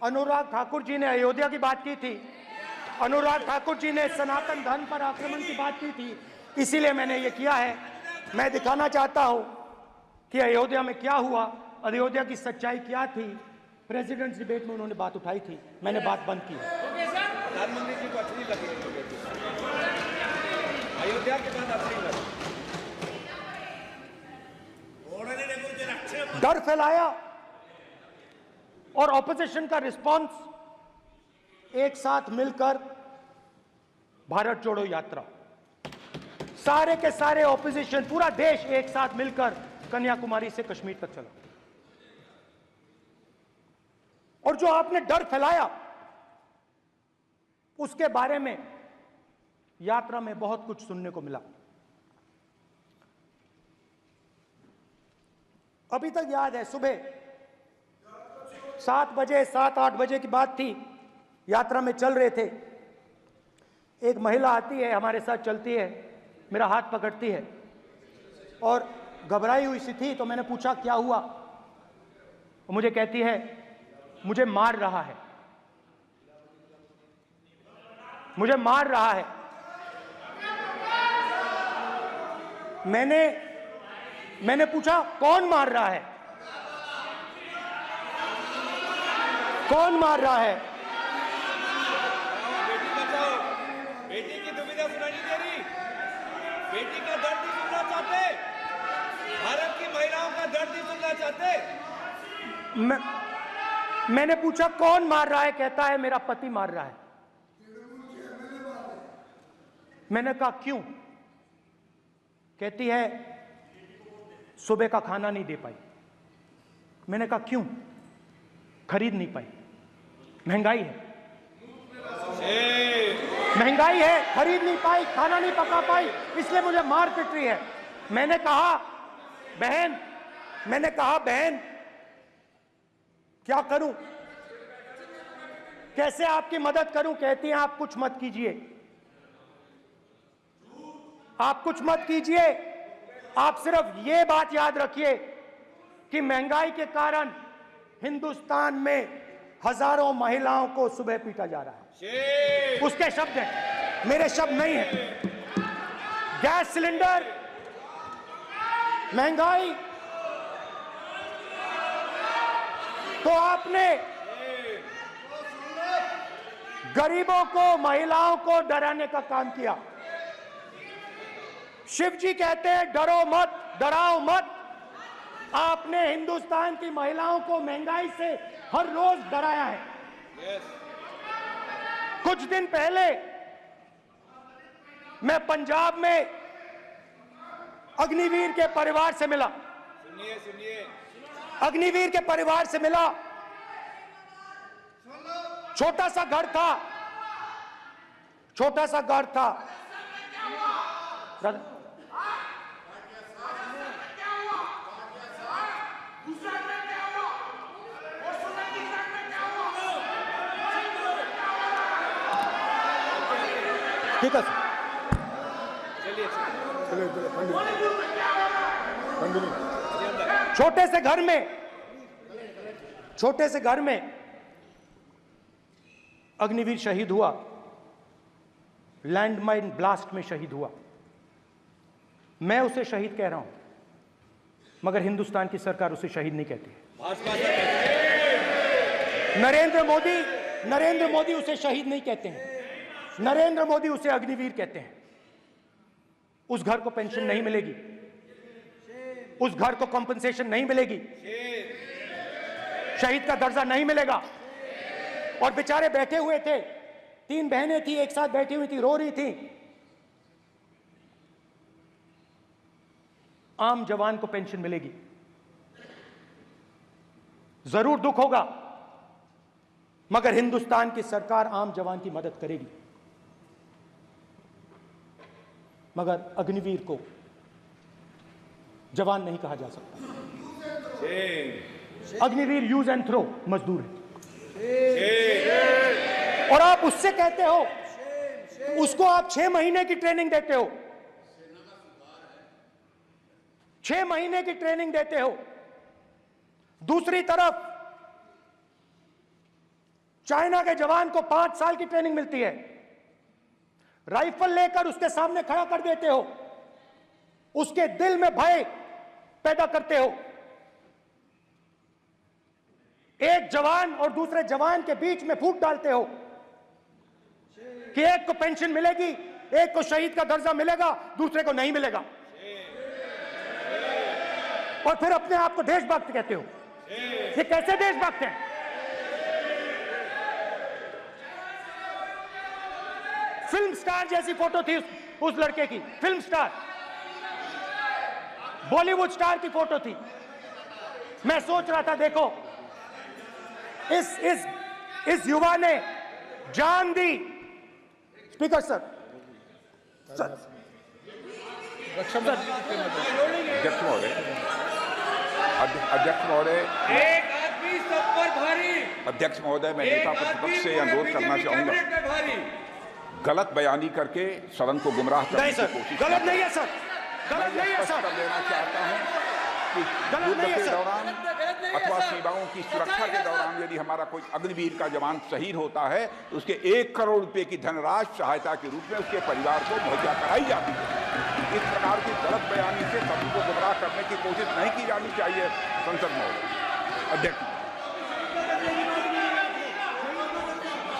Speaker 2: अनुराग ठाकुर जी ने अयोध्या की बात की थी, अनुराग ठाकुर जी ने सनातन धर्म पर आक्रमण की बात की थी, इसीलिए मैंने ये किया है। मैं दिखाना चाहता हूं कि अयोध्या में क्या हुआ, अयोध्या की सच्चाई क्या थी। प्रेसिडेंट्स डिबेट में उन्होंने बात उठाई थी, मैंने बात बंद की।
Speaker 3: प्रधानमंत्री जी को अच्छी लगी अयोध्या के बाद अच्छी लगी।
Speaker 2: डर फैलाया और ऑपोजिशन का रिस्पांस एक साथ मिलकर भारत जोड़ो यात्रा, सारे के सारे ऑपोजिशन, पूरा देश एक साथ मिलकर कन्याकुमारी से कश्मीर तक चला। और जो आपने डर फैलाया उसके बारे में यात्रा में बहुत कुछ सुनने को मिला। अभी तक याद है, सुबह 7 बजे 7-8 बजे की बात थी, यात्रा में चल रहे थे, एक महिला आती है, हमारे साथ चलती है, मेरा हाथ पकड़ती है और घबराई हुई सी थी। तो मैंने पूछा क्या हुआ, तो मुझे कहती है मुझे मार रहा है, मुझे मार रहा है। मैंने पूछा कौन मार रहा है, कौन मार रहा है?
Speaker 3: बेटी बचाओ, बेटी की दुविधा सुनाई नहीं दे रही, बेटी का दर्द नहीं सुनना चाहते, भारत की महिलाओं का दर्द नहीं सुनना चाहते।
Speaker 2: मैंने पूछा कौन मार रहा है, कहता है मेरा पति मार रहा है। मैंने कहा क्यों? कहती है सुबह का खाना नहीं दे पाई। मैंने कहा क्यों? खरीद नहीं पाई, महंगाई है, महंगाई है, खरीद नहीं पाई, खाना नहीं पका पाई, इसलिए मुझे मार पिट रही है। मैंने कहा बहन क्या करूं, कैसे आपकी मदद करूं? कहती हैं आप कुछ मत कीजिए, आप कुछ मत कीजिए, आप सिर्फ ये बात याद रखिए कि महंगाई के कारण हिंदुस्तान में हजारों महिलाओं को सुबह पीटा जा रहा है। उसके शब्द हैं, मेरे शब्द नहीं हैं। गैस सिलेंडर, महंगाई, तो आपने गरीबों को, महिलाओं को डराने का काम किया। शिव जी कहते हैं डरो मत, डराओ मत। आपने हिंदुस्तान की महिलाओं को महंगाई से हर रोज डराया है। कुछ दिन पहले मैं पंजाब में अग्निवीर के परिवार से मिला।
Speaker 3: सुनिए
Speaker 2: अग्निवीर के परिवार से मिला। छोटा सा घर था, छोटा सा घर था। ठीक है सर, छोटे से घर में अग्निवीर शहीद हुआ, लैंडमाइन ब्लास्ट में शहीद हुआ। मैं उसे शहीद कह रहा हूं, मगर हिंदुस्तान की सरकार उसे शहीद नहीं कहती। नरेंद्र मोदी उसे शहीद नहीं कहते हैं। नरेंद्र मोदी उसे अग्निवीर कहते हैं। उस घर को पेंशन नहीं मिलेगी, उस घर को कॉम्पनसेशन नहीं मिलेगी, शहीद का दर्जा नहीं मिलेगा। और बेचारे बैठे हुए थे, 3 बहनें थी, एक साथ बैठी हुई थी, रो रही थी। आम जवान को पेंशन मिलेगी, जरूर दुख होगा, मगर हिंदुस्तान की सरकार आम जवान की मदद करेगी। मगर अग्निवीर को जवान नहीं कहा जा सकता। अग्निवीर यूज एंड थ्रो मजदूर है। और आप उससे कहते हो, उसको आप 6 महीने की ट्रेनिंग देते हो, 6 महीने की ट्रेनिंग देते हो। दूसरी तरफ चाइना के जवान को 5 साल की ट्रेनिंग मिलती है। राइफल लेकर उसके सामने खड़ा कर देते हो, उसके दिल में भय पैदा करते हो। एक जवान और दूसरे जवान के बीच में फूट डालते हो कि एक को पेंशन मिलेगी, एक को शहीद का दर्जा मिलेगा, दूसरे को नहीं मिलेगा। और फिर अपने आप को देशभक्त कहते हो। ये कैसे देशभक्त हैं? फिल्म स्टार जैसी फोटो थी उस लड़के की, फिल्म स्टार, बॉलीवुड स्टार की फोटो थी। मैं सोच रहा था, देखो इस युवा ने जान दी। स्पीकर सर,
Speaker 4: अध्यक्ष महोदय,
Speaker 3: एक आदमी सब पर भारी।
Speaker 4: अध्यक्ष महोदय, मैं नेता प्रतिपक्ष से अनुरोध करना चाहूंगा, गलत बयानी करके सदन को गुमराह करने की कोशिश।
Speaker 2: गलत नहीं है सर, गलत नहीं है सर।
Speaker 4: कर देना चाहता हूं कि युद्ध के दौरान अथवा सीमाओं की सुरक्षा के दौरान यदि हमारा कोई अग्निवीर का जवान शहीद होता है तो उसके 1 करोड़ रुपए की धनराशि सहायता के रूप में उसके परिवार को मुहैया कराई जाती है। इस प्रकार की गलत बयानी से सदन को गुमराह करने की कोशिश नहीं की जानी चाहिए। संसद महोदय, अध्यक्ष।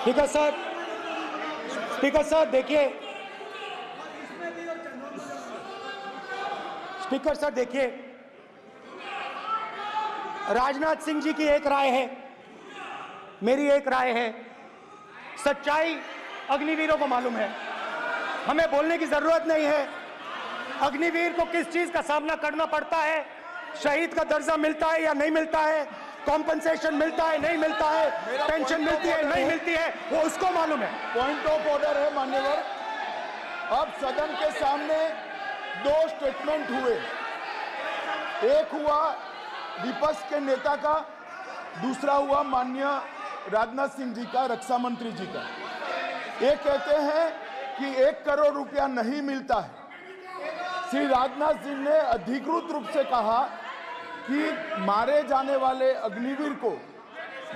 Speaker 2: ठीक है सर, स्पीकर सर देखिए, स्पीकर सर देखिए, राजनाथ सिंह जी की एक राय है, मेरी एक राय है। सच्चाई अग्निवीरों को मालूम है, हमें बोलने की जरूरत नहीं है। अग्निवीर को किस चीज का सामना करना पड़ता है, शहीद का दर्जा मिलता है या नहीं मिलता है, कॉम्पनसेशन मिलता है नहीं मिलता है, पेंशन मिलती है नहीं मिलती है, वो उसको मालूम है।
Speaker 7: पॉइंट ऑफ ऑर्डर है मान्यवर। अब सदन के सामने 2 स्टेटमेंट हुए, एक हुआ विपक्ष के नेता का, दूसरा हुआ माननीय राजनाथ सिंह जी का, रक्षा मंत्री जी का। ये कहते हैं कि 1 करोड़ रुपया नहीं मिलता है। श्री राजनाथ सिंह ने अधिकृत रूप से कहा कि मारे जाने वाले अग्निवीर को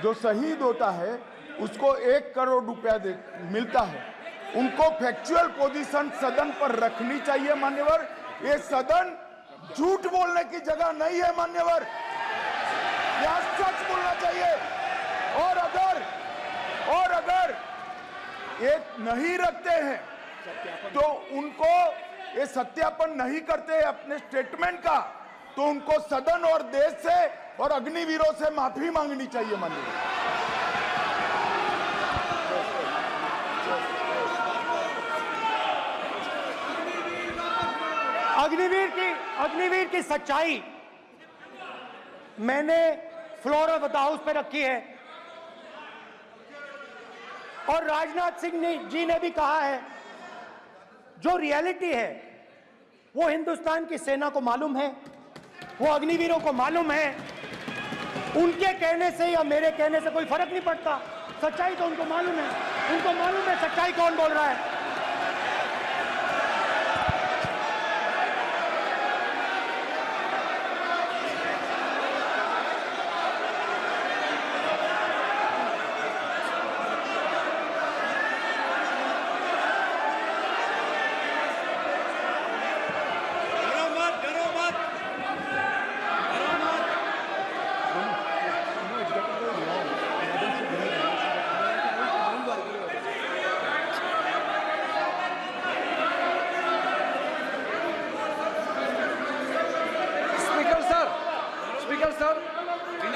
Speaker 7: जो शहीद होता है उसको 1 करोड़ रुपया मिलता है। उनको फैक्चुअल पोजीशन सदन पर रखनी चाहिए मान्यवर। ये सदन झूठ बोलने की जगह नहीं है मान्यवर, यह सच बोलना चाहिए। और अगर ये नहीं रखते हैं तो उनको ये सत्यापन नहीं करते अपने स्टेटमेंट का, तो उनको सदन और देश से और अग्निवीरों से माफी मांगनी चाहिए माननीय।
Speaker 2: अग्निवीर की सच्चाई मैंने फ्लोर ऑफ द हाउस पे रखी है और राजनाथ सिंह जी ने भी कहा है। जो रियलिटी है वो हिंदुस्तान की सेना को मालूम है, वो अग्निवीरों को मालूम है। उनके कहने से या मेरे कहने से कोई फर्क नहीं पड़ता, सच्चाई तो उनको मालूम है। उनको मालूम है सच्चाई कौन बोल रहा है।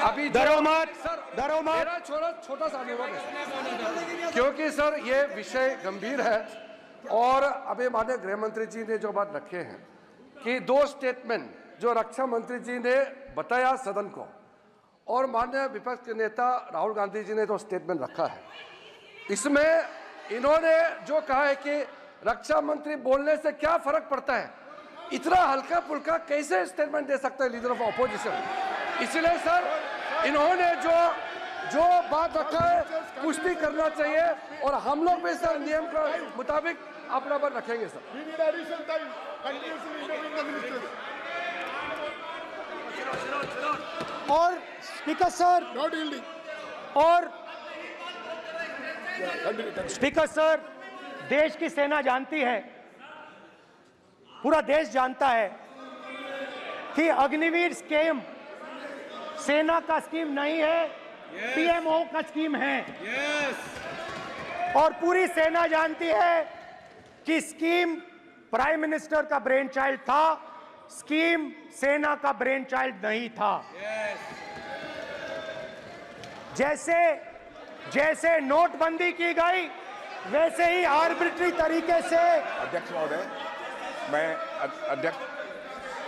Speaker 9: अभी मेरा छोटा सा अनुरोध है, क्योंकि सर ये विषय गंभीर है और अभी माननीय गृह मंत्री जी ने जो बात रखे हैं कि 2 स्टेटमेंट जो रक्षा मंत्री जी ने बताया सदन को और माननीय विपक्ष के नेता राहुल गांधी जी ने जो स्टेटमेंट रखा है, इसमें इन्होंने जो कहा है कि रक्षा मंत्री बोलने से क्या फर्क पड़ता है, इतना हल्का फुल्का कैसे स्टेटमेंट दे सकता है लीडर ऑफ ऑपोजिशन। इसलिए सर इन्होंने जो बात रखा है पुष्टि करना चाहिए और हम लोग भी सर नियम के मुताबिक अपना बात रखेंगे सर।
Speaker 2: और स्पीकर सर स्पीकर सर, देश की सेना जानती है, पूरा देश जानता है कि अग्निवीर स्कीम सेना का स्कीम नहीं है, पीएमओ का स्कीम है। और पूरी सेना जानती है कि स्कीम प्राइम मिनिस्टर का ब्रेन चाइल्ड था, स्कीम सेना का ब्रेन चाइल्ड नहीं था। जैसे नोटबंदी की गई वैसे ही आर्बिट्री तरीके से।
Speaker 4: अध्यक्ष महोदय,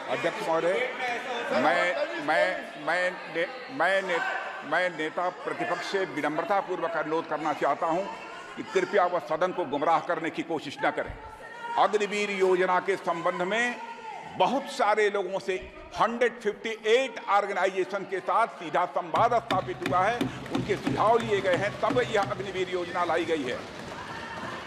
Speaker 4: अध्यक्ष महोदय, मैं नेता प्रतिपक्ष से विनम्रता पूर्वक अनुरोध करना चाहता हूं कि कृपया वह सदन को गुमराह करने की कोशिश न करें। अग्निवीर योजना के संबंध में बहुत सारे लोगों से 158 ऑर्गेनाइजेशन के साथ सीधा संवाद स्थापित हुआ है, उनके सुझाव लिए गए हैं, तब यह अग्निवीर योजना लाई गई है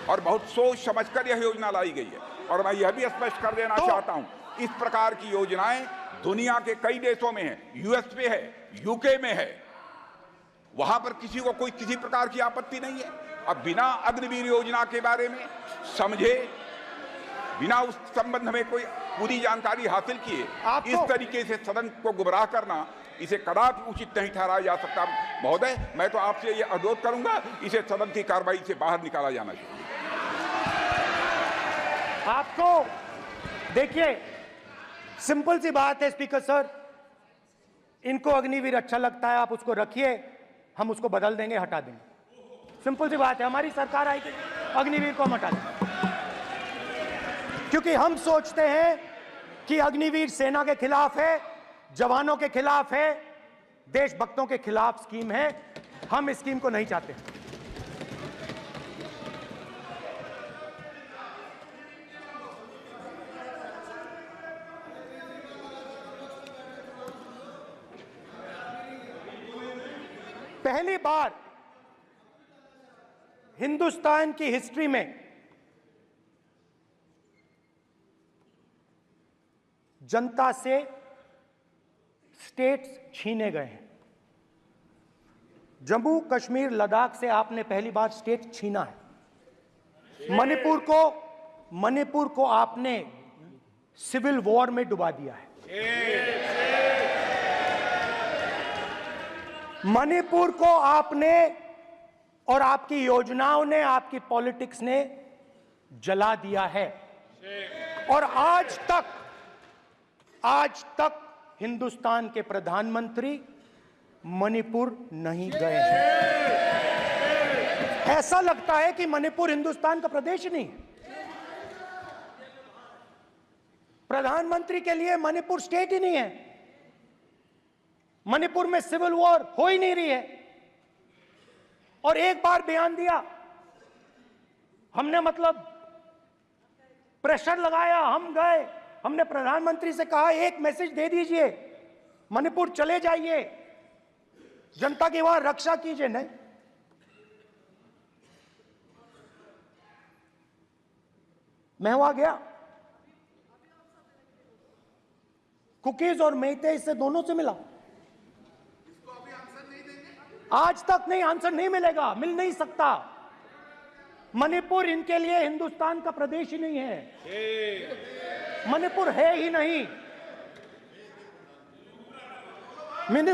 Speaker 4: और बहुत सोच समझकर यह योजना लाई गई है। और मैं यह भी स्पष्ट कर देना चाहता हूं, इस प्रकार की योजनाएं दुनिया के कई देशों में है, यूएस में है, यूके में है, वहां पर किसी को कोई किसी प्रकार की आपत्ति नहीं है। अब बिना अग्निवीर योजना के बारे में समझे, बिना उस संबंध में कोई पूरी जानकारी हासिल किए इस तरीके से सदन को गुमराह करना, इसे कदापि उचित नहीं ठहराया जा सकता। महोदय, मैं तो आपसे ये अनुरोध करूंगा, इसे सदन की कार्रवाई से बाहर निकाला जाना चाहिए।
Speaker 2: आपको देखिए, सिंपल सी बात है स्पीकर सर, इनको अग्निवीर अच्छा लगता है, आप उसको रखिए, हम उसको बदल देंगे, हटा देंगे। सिंपल सी बात है, हमारी सरकार आएगी, अग्निवीर को हम हटा देंगे, क्योंकि हम सोचते हैं कि अग्निवीर सेना के खिलाफ है, जवानों के खिलाफ है, देशभक्तों के खिलाफ स्कीम है। हम इस स्कीम को नहीं चाहते। पहली बार हिंदुस्तान की हिस्ट्री में जनता से स्टेट्स छीने गए हैं। जम्मू कश्मीर लद्दाख से आपने पहली बार स्टेट छीना है। मणिपुर को आपने सिविल वॉर में डुबा दिया है। मणिपुर को आपने और आपकी योजनाओं ने, आपकी पॉलिटिक्स ने जला दिया है। और आज तक हिंदुस्तान के प्रधानमंत्री मणिपुर नहीं गए हैं। ऐसा लगता है कि मणिपुर हिंदुस्तान का प्रदेश नहीं है। प्रधानमंत्री के लिए मणिपुर स्टेट ही नहीं है। मणिपुर में सिविल वॉर हो ही नहीं रही है। और एक बार बयान दिया हमने, मतलब प्रेशर लगाया, हम गए, हमने प्रधानमंत्री से कहा एक मैसेज दे दीजिए, मणिपुर चले जाइए, जनता की वहां रक्षा कीजिए। नहीं, मैं वहां गया, कुकीज और मेहते से दोनों से मिला। आज तक नहीं, आंसर नहीं मिलेगा, मिल नहीं सकता। मणिपुर इनके लिए हिंदुस्तान का प्रदेश ही नहीं है। मणिपुर है ही नहीं।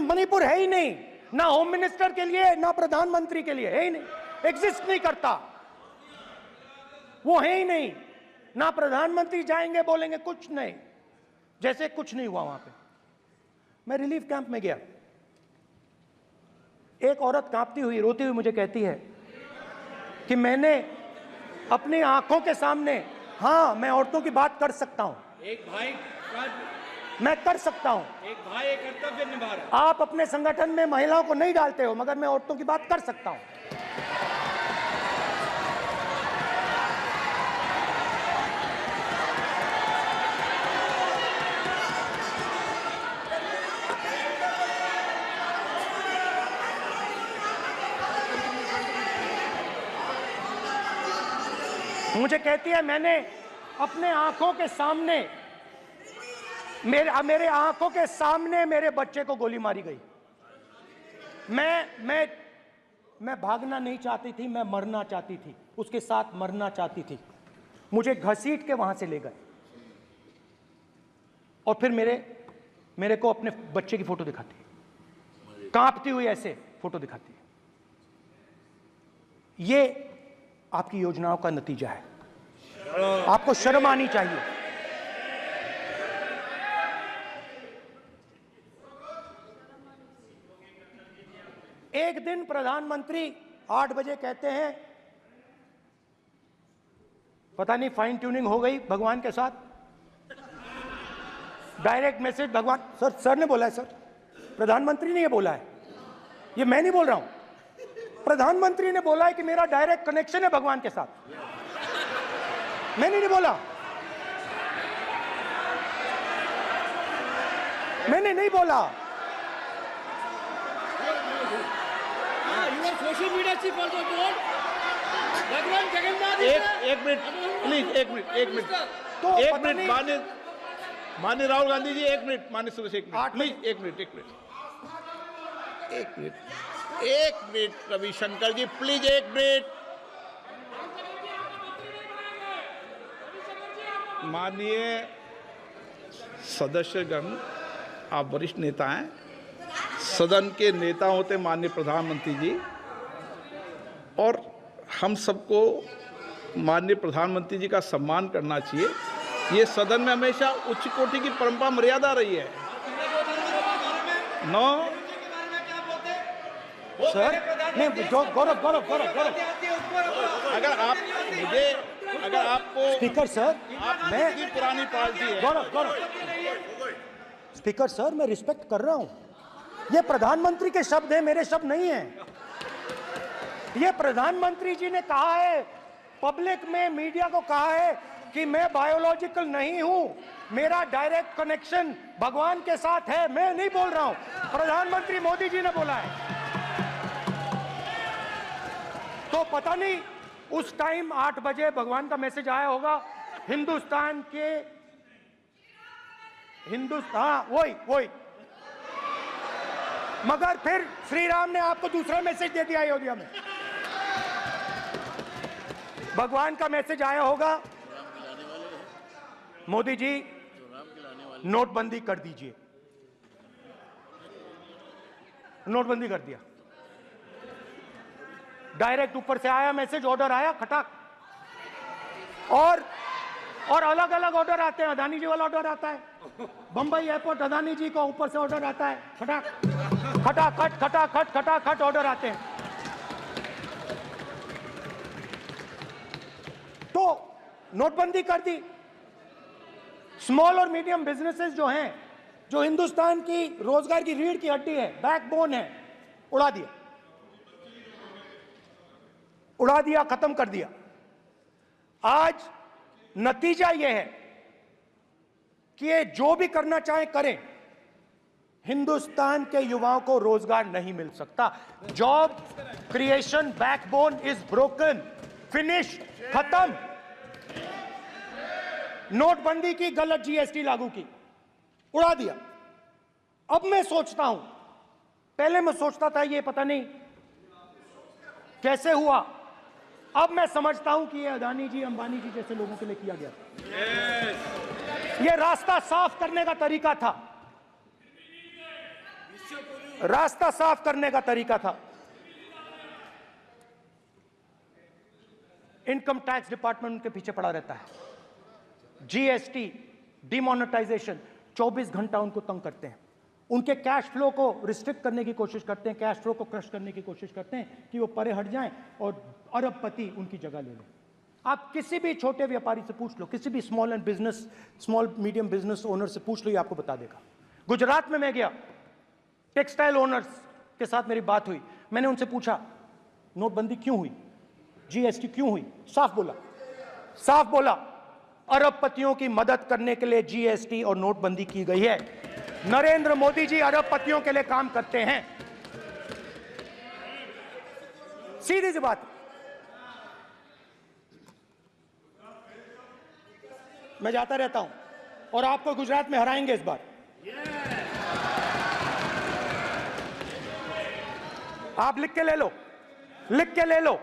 Speaker 2: मणिपुर है ही नहीं, ना होम मिनिस्टर के लिए, ना प्रधानमंत्री के लिए, है ही नहीं, एग्जिस्ट नहीं करता। वो है ही नहीं। ना प्रधानमंत्री जाएंगे बोलेंगे कुछ नहीं, जैसे कुछ नहीं हुआ वहां पे। मैं रिलीफ कैंप में गया, एक औरत कांपती हुई, रोती हुई मुझे कहती है कि मैंने अपनी आंखों के सामने, हाँ मैं औरतों की बात कर सकता हूं,
Speaker 3: एक भाई
Speaker 2: मैं कर सकता हूं,
Speaker 3: एक भाई एक कर्तव्य निभा रहा है।
Speaker 2: आप अपने संगठन में महिलाओं को नहीं डालते हो, मगर मैं औरतों की बात कर सकता हूं। मुझे कहती है मैंने अपने आंखों के सामने, मेरे आंखों के सामने मेरे बच्चे को गोली मारी गई। मैं भागना नहीं चाहती थी, मैं मरना चाहती थी, उसके साथ मरना चाहती थी। मुझे घसीट के वहां से ले गए और फिर मेरे को अपने बच्चे की फोटो दिखाती है, कांपती हुई ऐसे फोटो दिखाती है। ये आपकी योजनाओं का नतीजा है। आपको शर्म आनी चाहिए। एक दिन प्रधानमंत्री 8 बजे कहते हैं, पता नहीं फाइन ट्यूनिंग हो गई भगवान के साथ, डायरेक्ट मैसेज भगवान, सर ने बोला है, सर प्रधानमंत्री ने ये बोला है, ये मैं नहीं बोल रहा हूं, प्रधानमंत्री ने बोला है कि मेरा डायरेक्ट कनेक्शन है भगवान के साथ। मैंने नहीं बोला, मैंने नहीं बोला।
Speaker 3: Social media chief also told भगवान जगन्नाथ।
Speaker 1: एक मिनट प्लीज, एक मिनट
Speaker 2: तो
Speaker 1: एक मिनट माननीय राहुल गांधी जी, एक मिनट, माननीय सुरेश, एक मिनट प्लीज, एक मिनट रविशंकर जी प्लीज, एक मिनट। माननीय सदस्यगण, आप वरिष्ठ नेता हैं, सदन के नेता होते माननीय प्रधानमंत्री जी, और हम सबको माननीय प्रधानमंत्री जी का सम्मान करना चाहिए। ये सदन में हमेशा उच्च कोटि की परंपरा मर्यादा रही है। नो
Speaker 2: सर नहीं, गौरव
Speaker 1: अगर आपको
Speaker 2: स्पीकर सर,
Speaker 1: मैं पुरानी पार्टी है।
Speaker 2: गौरव स्पीकर सर, मैं रिस्पेक्ट कर रहा हूं। ये प्रधानमंत्री के शब्द हैं, मेरे शब्द नहीं हैं। ये प्रधानमंत्री जी ने कहा है, पब्लिक में, मीडिया को कहा है कि मैं बायोलॉजिकल नहीं हूं, मेरा डायरेक्ट कनेक्शन भगवान के साथ है। मैं नहीं बोल रहा हूं, प्रधानमंत्री मोदी जी ने बोला है। तो पता नहीं उस टाइम 8 बजे भगवान का मैसेज आया होगा, हिंदुस्तान वही मगर फिर श्री राम ने आपको दूसरा मैसेज दे दिया अयोध्या में। भगवान का मैसेज आया होगा, मोदी जी नोटबंदी कर दीजिए। नोटबंदी कर दिया, डायरेक्ट ऊपर से आया मैसेज, ऑर्डर आया खटाक। और अलग अलग ऑर्डर आते हैं। अदानी जी वाला ऑर्डर आता है, बंबई एयरपोर्ट अदानी जी को ऊपर से ऑर्डर आता है, खटाक खटाखट खटाखट खटाखट ऑर्डर आते हैं। तो नोटबंदी कर दी। स्मॉल और मीडियम बिजनेसेस जो हैं, जो हिंदुस्तान की रोजगार की रीढ़ की हड्डी है, बैकबोन है, उड़ा दिया, उड़ा दिया, खत्म कर दिया। आज नतीजा यह है कि ये जो भी करना चाहे करें, हिंदुस्तान के युवाओं को रोजगार नहीं मिल सकता। Job creation backbone is broken, finish, खत्म। नोटबंदी की, गलत जीएसटी लागू की, उड़ा दिया। अब मैं सोचता हूं, पहले मैं सोचता था ये पता नहीं कैसे हुआ, अब मैं समझता हूं कि ये अदानी जी, अंबानी जी जैसे लोगों के लिए किया गया। ये रास्ता साफ करने का तरीका था, रास्ता साफ करने का तरीका था। इनकम टैक्स डिपार्टमेंट उनके पीछे पड़ा रहता है। जीएसटी, डिमोनेटाइजेशन, 24 घंटा उनको तंग करते हैं। उनके कैश फ्लो को रिस्ट्रिक्ट करने की कोशिश करते हैं, कैश फ्लो को क्रश करने की कोशिश करते हैं कि वो परे हट जाएं और अरबपति उनकी जगह ले लें। आप किसी भी छोटे व्यापारी से पूछ लो, किसी भी स्मॉल मीडियम बिजनेस ओनर से पूछ लो, ये आपको बता देगा। गुजरात में मैं गया, टेक्सटाइल ओनर्स के साथ मेरी बात हुई। मैंने उनसे पूछा नोटबंदी क्यों हुई, जीएसटी क्यों हुई? साफ बोला अरबपतियों की मदद करने के लिए जीएसटी और नोटबंदी की गई है। नरेंद्र मोदी जी अरबपतियों के लिए काम करते हैं, सीधी सी बात। मैं जाता रहता हूं और आपको गुजरात में हराएंगे इस बार। आप लिख के ले लो, लिख के ले लो,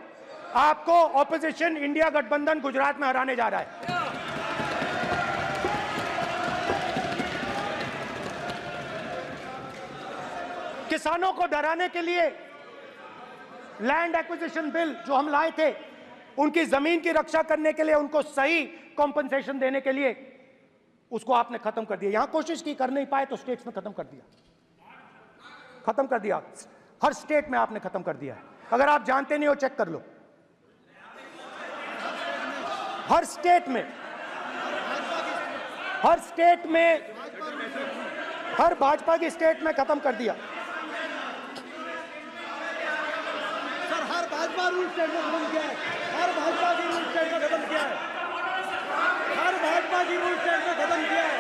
Speaker 2: आपको ऑपोजिशन इंडिया गठबंधन गुजरात में हराने जा रहा है। किसानों को डराने के लिए लैंड एक्विजिशन बिल जो हम लाए थे, उनकी जमीन की रक्षा करने के लिए, उनको सही कॉम्पनसेशन देने के लिए, उसको आपने खत्म कर दिया। यहां कोशिश की, कर नहीं पाए तो स्टेट्स में खत्म कर दिया, खत्म कर दिया। हर स्टेट में आपने खत्म कर दिया है। अगर आप जानते नहीं हो चेक कर लो, हर स्टेट में, हर भाजपा की स्टेट में खत्म कर दिया।
Speaker 10: सर हर भाजपा रूल स्टेट में खत्म किया है, हर भाजपा की रूल स्टेट में खत्म किया है, हर भाजपा की रूल स्टेट में खत्म किया है।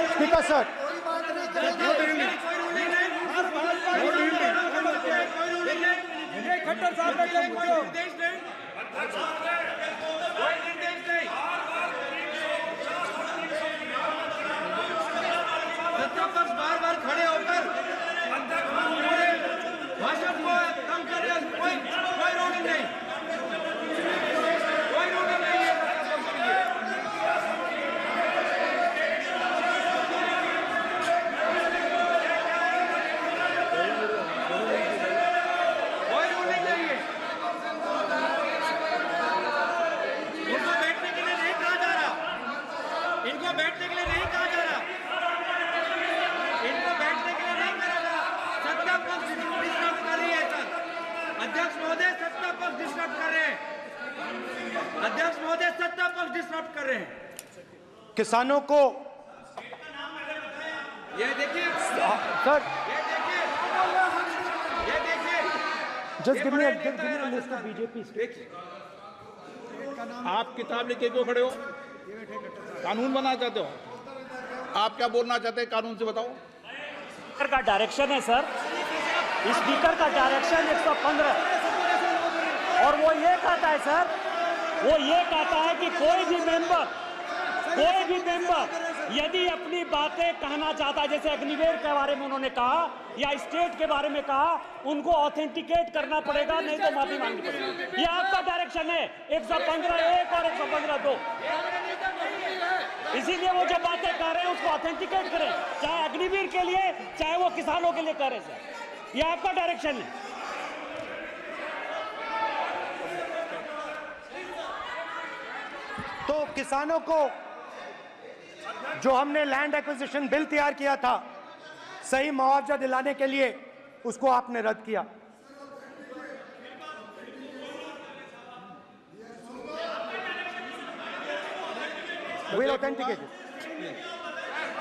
Speaker 2: स्पीकर सर,
Speaker 3: खट्टर साहब का निर्देश नहीं, सत्ता पक्ष बार बार खड़े होकर भाषण को कम कर रहे, कोई रूलिंग नहीं, कोई रूलिंग नहीं है। बैठने के लिए नहीं कहा जा रहा, इनको बैठने के लिए नहीं कहा जा रहा। सत्ता पक्ष डिस्टर्ब कर रही है सर, अध्यक्ष महोदय सत्ता पक्ष डिस्टर्ब कर रहे हैं, अध्यक्ष महोदय सत्ता पक्ष डिस्टर्ब कर रहे हैं।
Speaker 2: किसानों को
Speaker 3: ये देखिए
Speaker 2: सर,
Speaker 3: ये देखिए
Speaker 2: just give me a list of BJP states.
Speaker 1: आप किताब लेके क्यों खड़े हो? कानून बनाना चाहते हो? आप क्या बोलना चाहते हैं, कानून से बताओ।
Speaker 8: स्पीकर का डायरेक्शन है सर, स्पीकर का डायरेक्शन 115, और वो ये कहता है सर, वो ये कहता है कि कोई भी मेंबर यदि अपनी बातें कहना चाहता है, जैसे अग्निवीर के बारे में उन्होंने कहा या स्टेट के बारे में कहा, उनको ऑथेंटिकेट करना पड़ेगा, नहीं तो माफी मांगनी पड़ेगी। ये आपका डायरेक्शन है 115(1) और 115(2). इसीलिए वो जो बातें कर रहे हैं उसको ऑथेंटिकेट करें, चाहे अग्निवीर के लिए चाहे वो किसानों के लिए कर रहे हैं। सर, ये आपका डायरेक्शन है।
Speaker 2: तो किसानों को जो हमने लैंड एक्विजिशन बिल तैयार किया था सही मुआवजा दिलाने के लिए, उसको आपने रद्द किया। विल ऑथेंटिकेट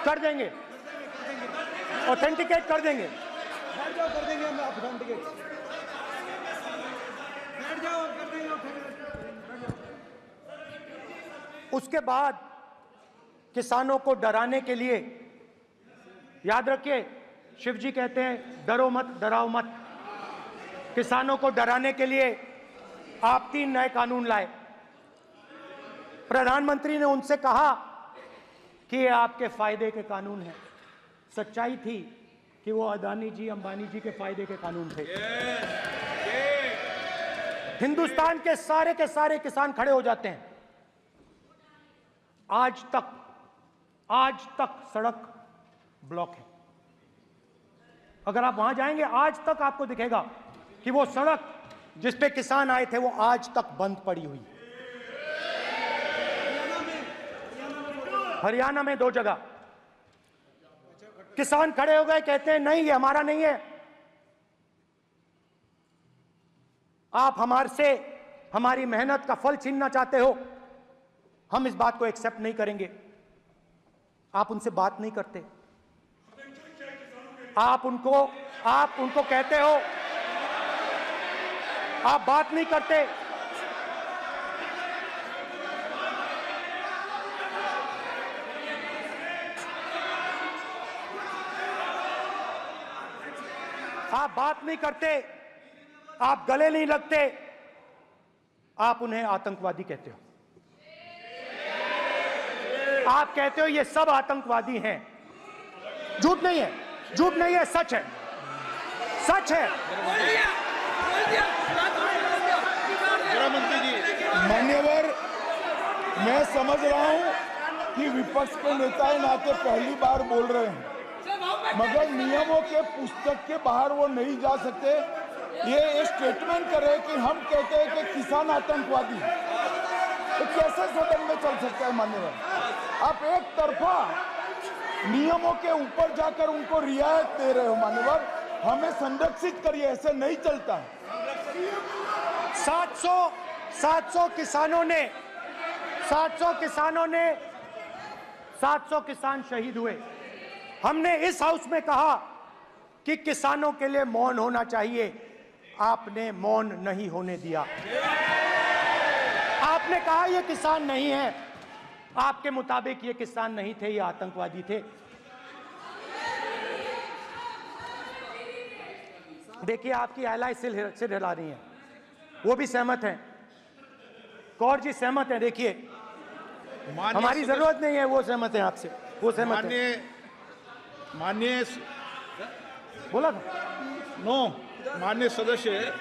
Speaker 2: कर देंगे, ऑथेंटिकेट कर देंगे,
Speaker 10: बैठ जाओ, कर देंगे हम ऑथेंटिकेट। बैठ जाओ, कर देंगे ऑथेंटिकेट।
Speaker 2: उसके बाद किसानों को डराने के लिए, याद रखिए शिव जी कहते हैं डरो मत डराओ मत, किसानों को डराने के लिए आप 3 नए कानून लाए। प्रधानमंत्री ने उनसे कहा कि ये आपके फायदे के कानून हैं। सच्चाई थी कि वो अदानी जी अंबानी जी के फायदे के कानून थे। हिंदुस्तान के सारे किसान खड़े हो जाते हैं। आज तक सड़क ब्लॉक है। अगर आप वहां जाएंगे आज तक आपको दिखेगा कि वो सड़क जिस पे किसान आए थे वो आज तक बंद पड़ी हुई। हरियाणा में 2 जगह किसान खड़े हो गए, कहते हैं नहीं ये हमारा नहीं है, आप हमारे से हमारी मेहनत का फल छीनना चाहते हो, हम इस बात को एक्सेप्ट नहीं करेंगे। आप उनसे बात नहीं करते, आप उनको कहते हो, आप बात नहीं करते। आप बात नहीं करते, आप गले नहीं लगते, आप उन्हें आतंकवादी कहते हो। आप कहते हो ये सब आतंकवादी हैं। झूठ नहीं है, झूठ नहीं है, सच है, सच है।
Speaker 1: गृहमंत्री जी,
Speaker 7: मान्यवर, मैं समझ रहा हूं कि विपक्ष के नेता नाते पहली बार बोल रहे हैं, मगर नियमों के पुस्तक के बाहर वो नहीं जा सकते। ये स्टेटमेंट करे कि हम कहते हैं कि किसान आतंकवादी, तो कैसे सदन में चल सकता है मान्यवर? आप एक तरफा नियमों के ऊपर जाकर उनको रियायत दे रहे हो मान्यवर, हमें संरक्षित करिए, ऐसे नहीं चलता।
Speaker 2: 700 किसान शहीद हुए। हमने इस हाउस में कहा कि किसानों के लिए मौन होना चाहिए, आपने मौन नहीं होने दिया। आपने कहा ये किसान नहीं है, आपके मुताबिक ये किसान नहीं थे, ये आतंकवादी थे। देखिए आपकी एलाई सिर हिला रही है, वो भी सहमत हैं, कौर जी सहमत हैं। देखिए हमारी जरूरत नहीं है, वो सहमत हैं आपसे, वो सहमत हैं।
Speaker 1: माननीय
Speaker 2: बोला था
Speaker 1: माननीय सदस्य,
Speaker 3: एक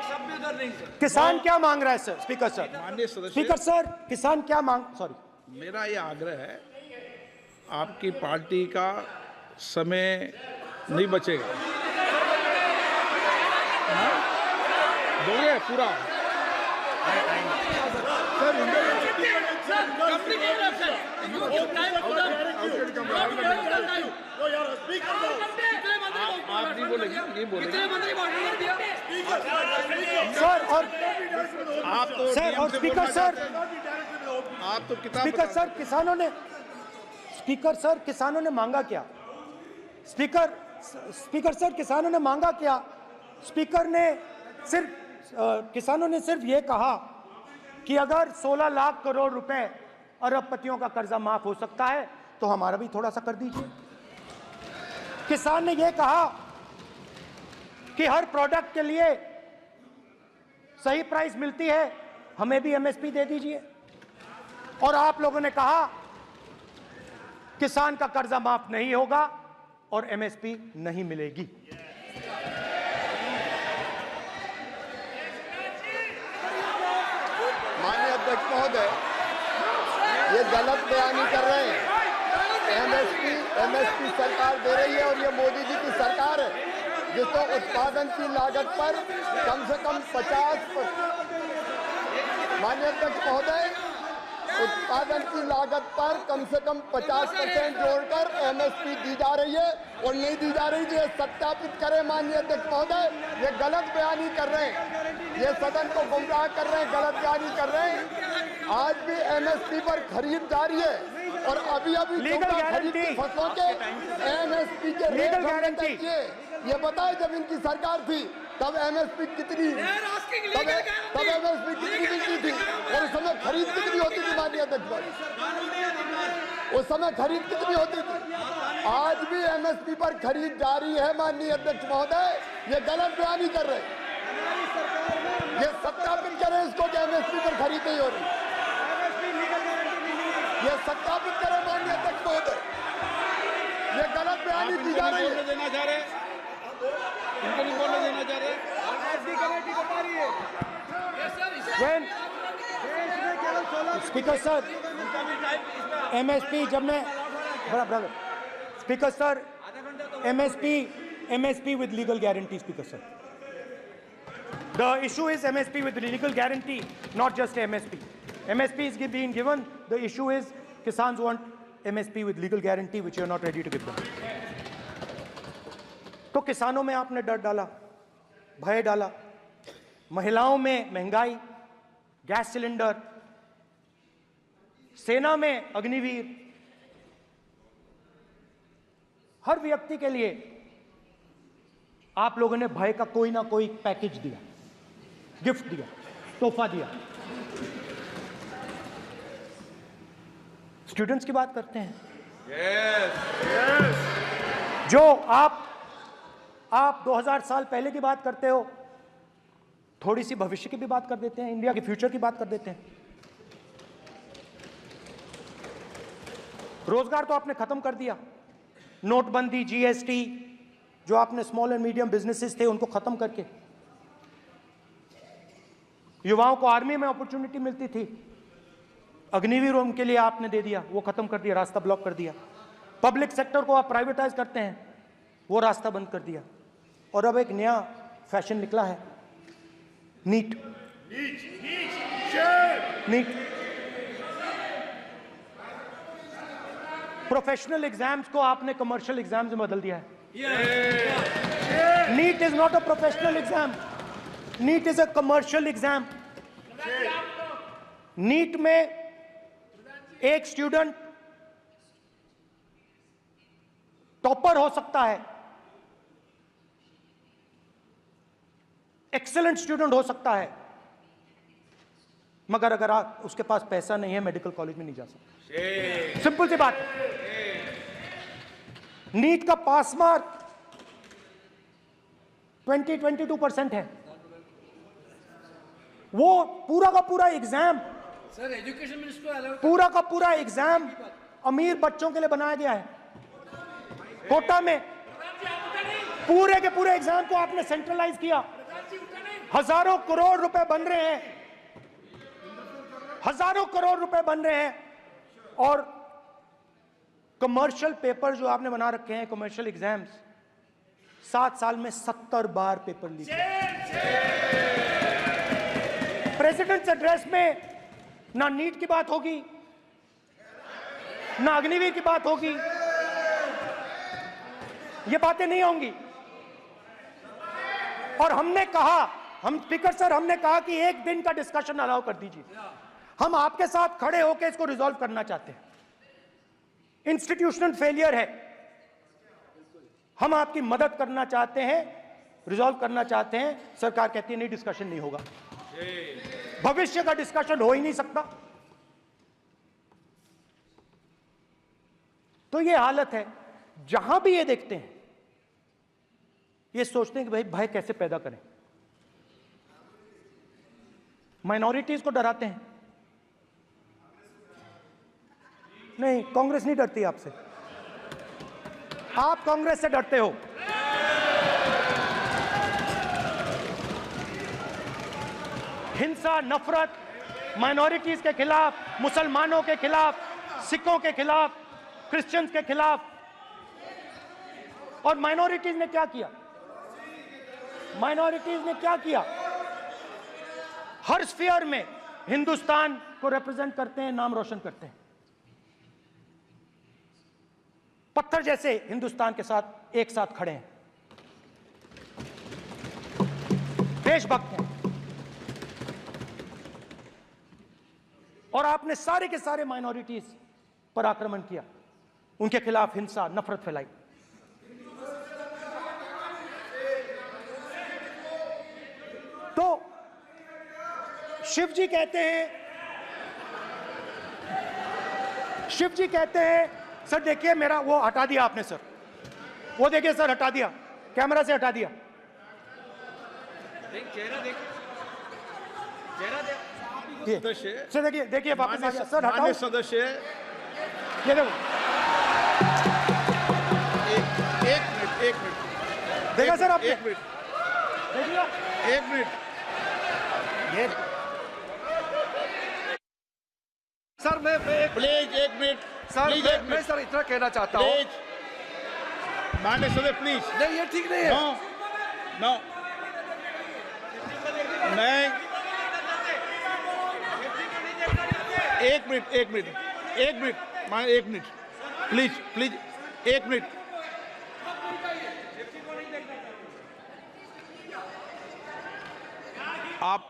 Speaker 3: शब्द उधर नहीं सर।
Speaker 2: किसान क्या मांग रहा है सर? स्पीकर सर,
Speaker 1: माननीय सदस्य,
Speaker 2: स्पीकर सर, किसान क्या मांग, सॉरी,
Speaker 1: मेरा ये आग्रह है, आपकी पार्टी का समय नहीं बचेगा, दोगे पूरा? आप नहीं बोलेंगे, ये बोलेंगे
Speaker 2: सर। और
Speaker 1: आप तो
Speaker 2: सर और स्पीकर सर,
Speaker 1: आप तो किताब
Speaker 2: स्पीकर सर, किसानों ने मांगा क्या? स्पीकर सर, किसानों ने मांगा क्या? किसानों ने सिर्फ ये कहा कि अगर 16 लाख करोड़ रुपए अरबपतियों का कर्जा माफ हो सकता है तो हमारा भी थोड़ा सा कर दीजिए। किसान ने यह कहा कि हर प्रोडक्ट के लिए सही प्राइस मिलती है, हमें भी एमएसपी दे दीजिए। और आप लोगों ने कहा किसान का कर्जा माफ नहीं होगा और एमएसपी नहीं मिलेगी।
Speaker 11: माननीय अध्यक्ष महोदय, ये गलत बयानी कर रहे हैं। एमएसपी सरकार दे रही है और ये मोदी जी की सरकार है जिसको उत्पादन की लागत पर कम से कम 50%। माननीय अध्यक्ष महोदय, उत्पादन की लागत पर कम से कम 50% जोड़कर एमएसपी दी जा रही है और नहीं दी जा रही। ये सत्यापित करें माननीय अध्यक्ष महोदय, ये गलत बयानी कर रहे हैं, ये सदन को गुमराह कर रहे हैं, गलत बयानी कर रहे हैं। आज भी एमएसपी पर खरीद जारी है और अभी खरीद की फसलों के एमएसपी के रेट हमने तय किए। ये बताए जब इनकी सरकार थी तब एमएसपी कितनी मिलती थी और उस समय खरीद कितनी होती थी माननीय अध्यक्ष? उस समय खरीद कितनी होती थी? आज भी एमएसपी पर खरीद जारी है माननीय अध्यक्ष महोदय, ये गलत बयानी कर रहे हैं। ये सत्यापित करें इसको कि एमएसपी पर खरीद नहीं हो रही। ये सत्यापित करें माननीय अध्यक्ष महोदय, ये गलत बयानी की जा रही है।
Speaker 1: देना चाह रहे इनको नहीं बोलने देना चाह रहे।
Speaker 2: स्पीकर सर, एमएसपी जब मैं speaker sir, MSP with legal guarantee. Speaker sir, the issue is MSP with legal guarantee, not just MSP. MSP is being given. The issue is Kisans want MSP with legal guarantee, which you are not ready to give them. तो किसानों में आपने डर डाला, भय डाला, महिलाओं में महंगाई, गैस सिलेंडर, सेना में अग्निवीर, हर व्यक्ति के लिए आप लोगों ने भय का कोई ना कोई पैकेज दिया, गिफ्ट दिया, तोहफा दिया। स्टूडेंट्स की बात करते हैं। जो आप 2000 साल पहले की बात करते हो, थोड़ी सी भविष्य की भी बात कर देते हैं, इंडिया के फ्यूचर की बात कर देते हैं। रोजगार तो आपने खत्म कर दिया, नोटबंदी, जीएसटी, जो आपने स्मॉल एंड मीडियम बिजनेसेस थे उनको खत्म करके, युवाओं को आर्मी में अपॉर्चुनिटी मिलती थी, अग्निवीर उनके लिए आपने दे दिया, वो खत्म कर दिया, रास्ता ब्लॉक कर दिया। पब्लिक सेक्टर को आप प्राइवेटाइज करते हैं, वो रास्ता बंद कर दिया। और अब एक नया फैशन निकला है, नीट। प्रोफेशनल एग्जाम्स को आपने कमर्शियल एग्जाम्स में बदल दिया है। NEET is not a professional exam, NEET is a commercial exam. NEET में एक स्टूडेंट टॉपर हो सकता है, एक्सेलेंट स्टूडेंट हो सकता है, मगर अगर आप उसके पास पैसा नहीं है, मेडिकल कॉलेज में नहीं जा सकता। सिंपल सी बात है। नीट का पास मार्क 22% है। वो पूरा का पूरा एग्जाम,
Speaker 3: सर एजुकेशन मिनिस्टर
Speaker 2: पूरा का पूरा एग्जाम अमीर बच्चों के लिए बनाया गया है। कोटा में पूरे के पूरे एग्जाम को आपने सेंट्रलाइज किया। हजारों करोड़ रुपए बन रहे हैं, हजारों करोड़ रुपए बन रहे हैं। और कमर्शियल पेपर जो आपने बना रखे हैं, कमर्शियल एग्जाम्स, 7 साल में 70 बार पेपर लीक। प्रेसिडेंट्स एड्रेस में ना नीट की बात होगी, ना अग्निवीर की बात होगी, ये बातें नहीं होंगी। और हमने कहा, हम स्पीकर सर, हमने कहा कि एक दिन का डिस्कशन अलाउ कर दीजिए। हम आपके साथ खड़े होकर इसको रिजॉल्व करना चाहते हैं। इंस्टीट्यूशनल फेलियर है, हम आपकी मदद करना चाहते हैं, रिजॉल्व करना चाहते हैं। सरकार कहती है नहीं, डिस्कशन नहीं होगा, भविष्य का डिस्कशन हो ही नहीं सकता। तो ये हालत है। जहां भी ये देखते हैं, ये सोचते हैं कि भाई भय कैसे पैदा करें, माइनॉरिटीज को डराते हैं। नहीं, कांग्रेस नहीं डरती आपसे। आप कांग्रेस से डरते हो। हिंसा, नफरत, माइनॉरिटीज के खिलाफ, मुसलमानों के खिलाफ, सिखों के खिलाफ, क्रिश्चियंस के खिलाफ। और माइनॉरिटीज ने क्या किया? माइनॉरिटीज ने क्या किया? हर स्फीयर में हिंदुस्तान को रिप्रेजेंट करते हैं, नाम रोशन करते हैं। पत्थर जैसे हिंदुस्तान के साथ एक साथ खड़े हैं, देशभक्त हैं। और आपने सारे के सारे माइनॉरिटीज पर आक्रमण किया, उनके खिलाफ हिंसा, नफरत फैलाई। तो शिव जी कहते हैं, सर देखिए मेरा वो हटा दिया आपने सर, वो देखिए सर हटा दिया, कैमरा से हटा दिया।
Speaker 3: चेहरा देख,
Speaker 2: सर देखिए वापस आ गया सर, हटाओ
Speaker 1: सदस्य।
Speaker 2: ये देखो,
Speaker 1: एक मिनट
Speaker 2: देखा सर आपने?
Speaker 1: एक मिनट
Speaker 2: ये
Speaker 9: सर मैं
Speaker 1: प्लीज एक मिनट
Speaker 9: सर
Speaker 1: प्लीज, एक
Speaker 9: मैं
Speaker 1: मिनट
Speaker 9: सर इतना कहना चाहता हूँ।
Speaker 1: प्लीज माननीय सदस्य प्लीज।
Speaker 9: नहीं ये ठीक नहीं है।
Speaker 1: नो नहीं, एक मिनट माननीय, एक मिनट प्लीज एक मिनट। आप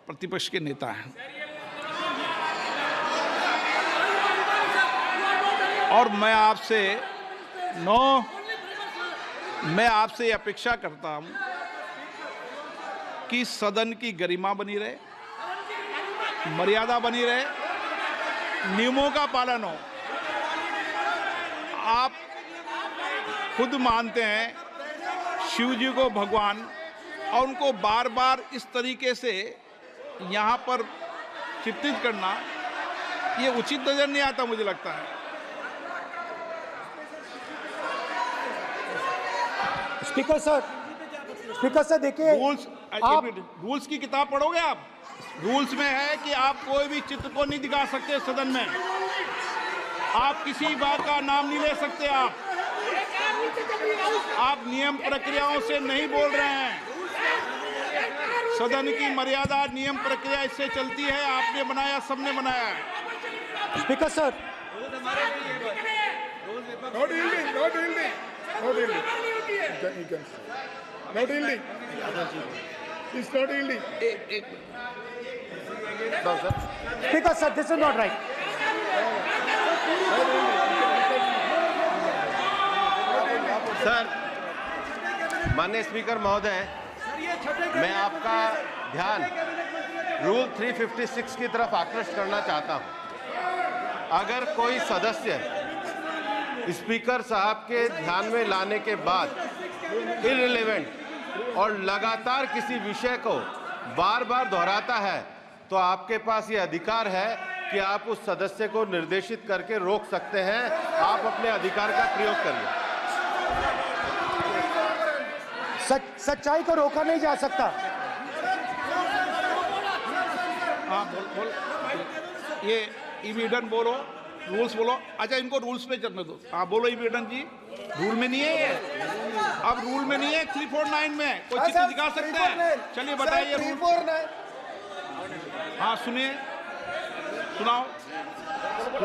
Speaker 1: प्रतिपक्ष के नेता हैं और मैं आपसे अपेक्षा करता हूं कि सदन की गरिमा बनी रहे, मर्यादा बनी रहे, नियमों का पालन हो। आप खुद मानते हैं शिव जी को भगवान, और उनको बार बार इस तरीके से यहाँ पर चित्रित करना ये उचित नजर नहीं आता, मुझे लगता है।
Speaker 2: स्पीकर सर देखिए,
Speaker 1: रूल्स की किताब पढ़ोगे आप? रूल्स में है कि आप कोई भी चित्र को नहीं दिखा सकते सदन में, आप किसी बात का नाम नहीं ले सकते, आप नियम प्रक्रियाओं से नहीं बोल रहे हैं। सदन की मर्यादा, नियम प्रक्रिया इससे चलती है, आपने बनाया, सबने बनाया है।
Speaker 2: Speaker sir, speaker sir, this is not right.
Speaker 6: Sir, माननीय स्पीकर महोदय, मैं आपका ध्यान रूल 356 की तरफ आकृष्ट करना चाहता हूं। अगर कोई सदस्य स्पीकर साहब के ध्यान में लाने के बाद इररिलेवेंट और लगातार किसी विषय को बार बार दोहराता है, तो आपके पास ये अधिकार है कि आप उस सदस्य को निर्देशित करके रोक सकते हैं। आप अपने अधिकार का प्रयोग करिए।
Speaker 2: सच्चाई को रोका नहीं जा सकता।
Speaker 1: हाँ बोल ये ईवीडन बोलो, रूल्स बोलो। अच्छा इनको रूल्स पे चलने दो। हाँ बोलो ईवीडन जी, रूल में नहीं है ये, अब रूल में नहीं है। 349 में कोई चित्र दिखा सकते हैं? चलिए बताइए रूल। हाँ सुनिए, सुनाओ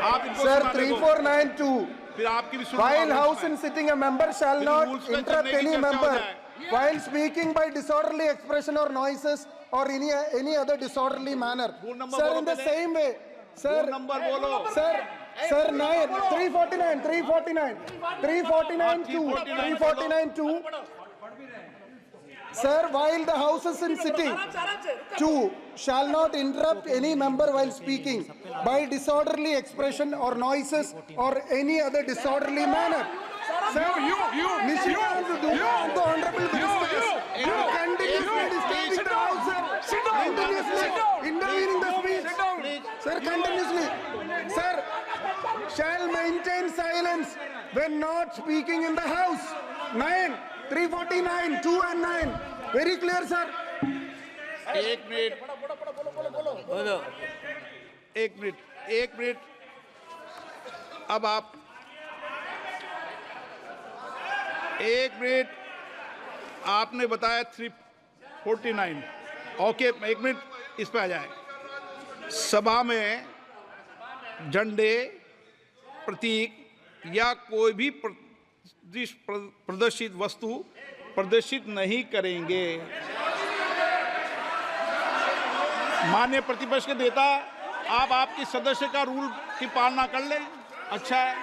Speaker 1: आप इनको।
Speaker 11: सर 3492,
Speaker 1: फिर आपकी भी सुनो।
Speaker 11: While house in sitting, a member shall not interrupt any member while speaking by disorderly expression or noises or any other disorderly manner. Sir, in the same way, sir,
Speaker 1: number बोलो
Speaker 11: sir 349 Sir, while the house is in sitting, 2 shall not interrupt any member while speaking by disorderly expression or noises or any other disorderly manner. Sir, the honorable ministers continuously disturbing the house, sir. Continuously intervening the speech. Sir, continuously. Sir,
Speaker 10: shall maintain silence when not speaking in the house. 9, 349, 2 and 9. Very clear, sir.
Speaker 1: एक minute. अब आप एक minute, आपने बताया 349। Okay, एक minute इस पे आ जाए। सभा में झंडे, प्रतीक या कोई भी प्रदर्शित वस्तु प्रदर्शित नहीं करेंगे। माननीय प्रतिपक्ष के नेता, आप आपकी सदस्य का रूल की पालना कर लें, अच्छा है।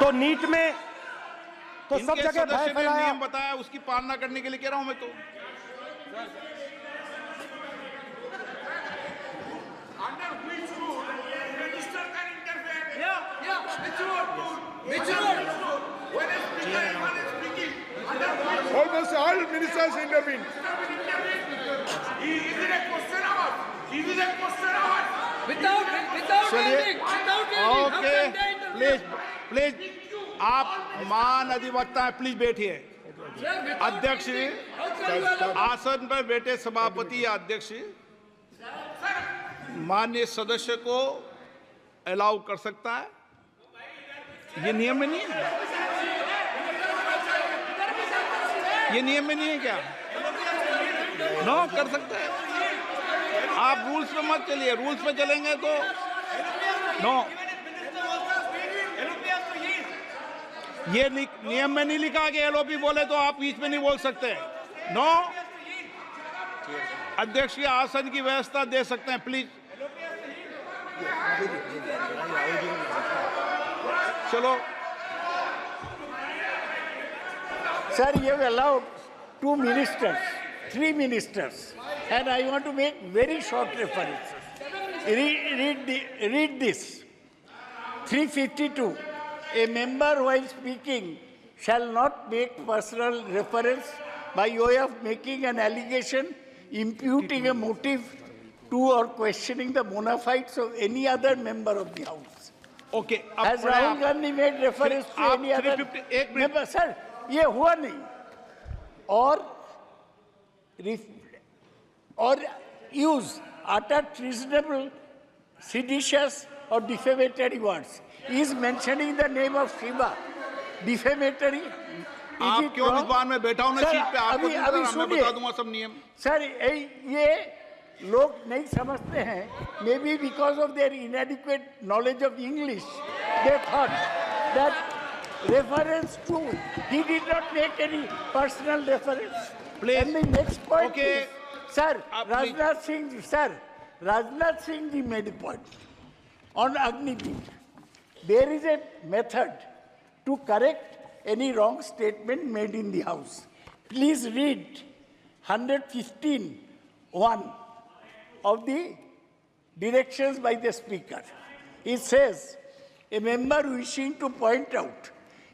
Speaker 2: तो नीट में तो सब
Speaker 1: इनके
Speaker 2: जगह भय
Speaker 1: सदस्य ने
Speaker 2: फैलाया।
Speaker 1: नियम बताया, उसकी पालना करने के लिए कह रहा हूं मैं तो।
Speaker 7: Almost all ministers intervened.
Speaker 4: Is it a question hour? Is it a question hour?
Speaker 3: Without ending,
Speaker 1: okay, please आप मान अधिवक्ता हैं, प्लीज बैठिए। अध्यक्ष, आसन पर बैठे सभापति या अध्यक्ष माननीय सदस्य को अलाउ कर सकता है, ये नियम में नहीं है। ये नियम में नहीं है क्या? नो, कर सकते हैं आप। रूल्स पे मत चलिए, रूल्स पे चलेंगे तो नो। ये नियम में नहीं लिखा कि एलओपी बोले तो आप बीच में नहीं बोल सकते। नो, अध्यक्ष के आसन की व्यवस्था दे सकते हैं, प्लीज। चलो
Speaker 12: Sir, you have allowed 2 ministers, 3 ministers, and I want to make very short references. Read this. 352. A member while speaking shall not make personal reference by way of making an allegation, imputing a motive to or questioning the bona fides of any other member of the House.
Speaker 1: Okay.
Speaker 12: Has Rahul Gandhi made reference to any other member? Sir, ये हुआ नहीं। और use utter treasonable, seditious or defamatory words. He is mentioning the name of Shiva. Defamatory.
Speaker 1: आप क्यों इस बार में बैठा हूं ना सीट पे? आपको मैं बता दूंगा सब नियम।
Speaker 12: सर, ये लोग नहीं समझते हैं। Maybe because of their inadequate knowledge of English, they thought that reference to, he did not make any personal reference.
Speaker 1: Please.
Speaker 12: And the next point
Speaker 1: Okay.
Speaker 12: is, sir, Rajnath Singh ji made a point on Agniveer. There is a method to correct any wrong statement made in the House. Please read 115(1) of the directions by the Speaker. It says, a member wishing to point out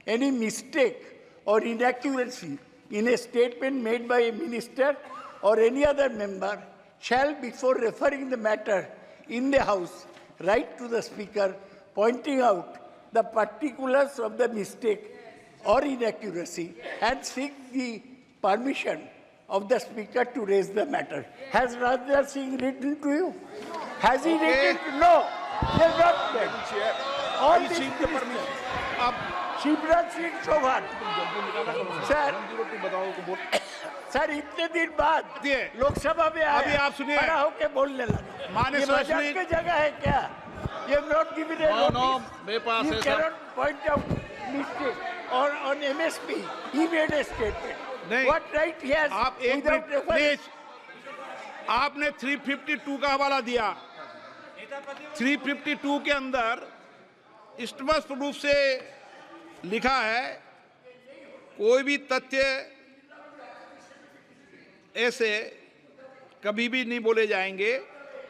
Speaker 12: any mistake or inaccuracy in a statement made by a minister or any other member shall, before referring the matter in the House, write to the Speaker pointing out the particulars of the mistake or inaccuracy and seek the permission of the Speaker to raise the matter. Has Rajnath Singh written to you? Has he written? No, he has not done. All these ministers. Shivraj Singh Chouhan sir इतने दिन बाद लोकसभा में
Speaker 1: अभी आप सुनिए,
Speaker 12: खड़ा होकर बोलने लगे।
Speaker 1: माननीय
Speaker 12: मजाक की जगह है क्या? You have not given a notice.
Speaker 1: मेरे पास
Speaker 12: You
Speaker 1: है
Speaker 12: cannot point out mistake. Or on MSP, he made a statement.
Speaker 1: नहीं,
Speaker 12: What right he has?
Speaker 1: आप एक मिनट प्लीज। आपने 352 का हवाला दिया। 352 के अंदर स्पष्ट रूप से लिखा है, कोई भी तथ्य ऐसे कभी भी नहीं बोले जाएंगे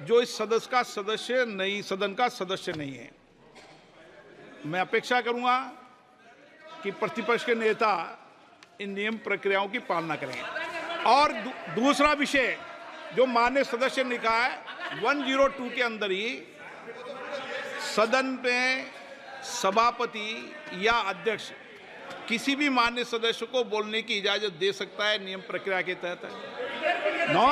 Speaker 1: जो इस सदस्य का सदस्य नहीं, सदन का सदस्य नहीं है। मैं अपेक्षा करूंगा कि प्रतिपक्ष के नेता इन नियम प्रक्रियाओं की पालना करें। और दूसरा विषय जो माननीय सदस्य ने कहा है, 102 के अंदर ही सदन में सभापति या अध्यक्ष किसी भी मान्य सदस्य को बोलने की इजाजत दे सकता है, नियम प्रक्रिया के तहत है। नो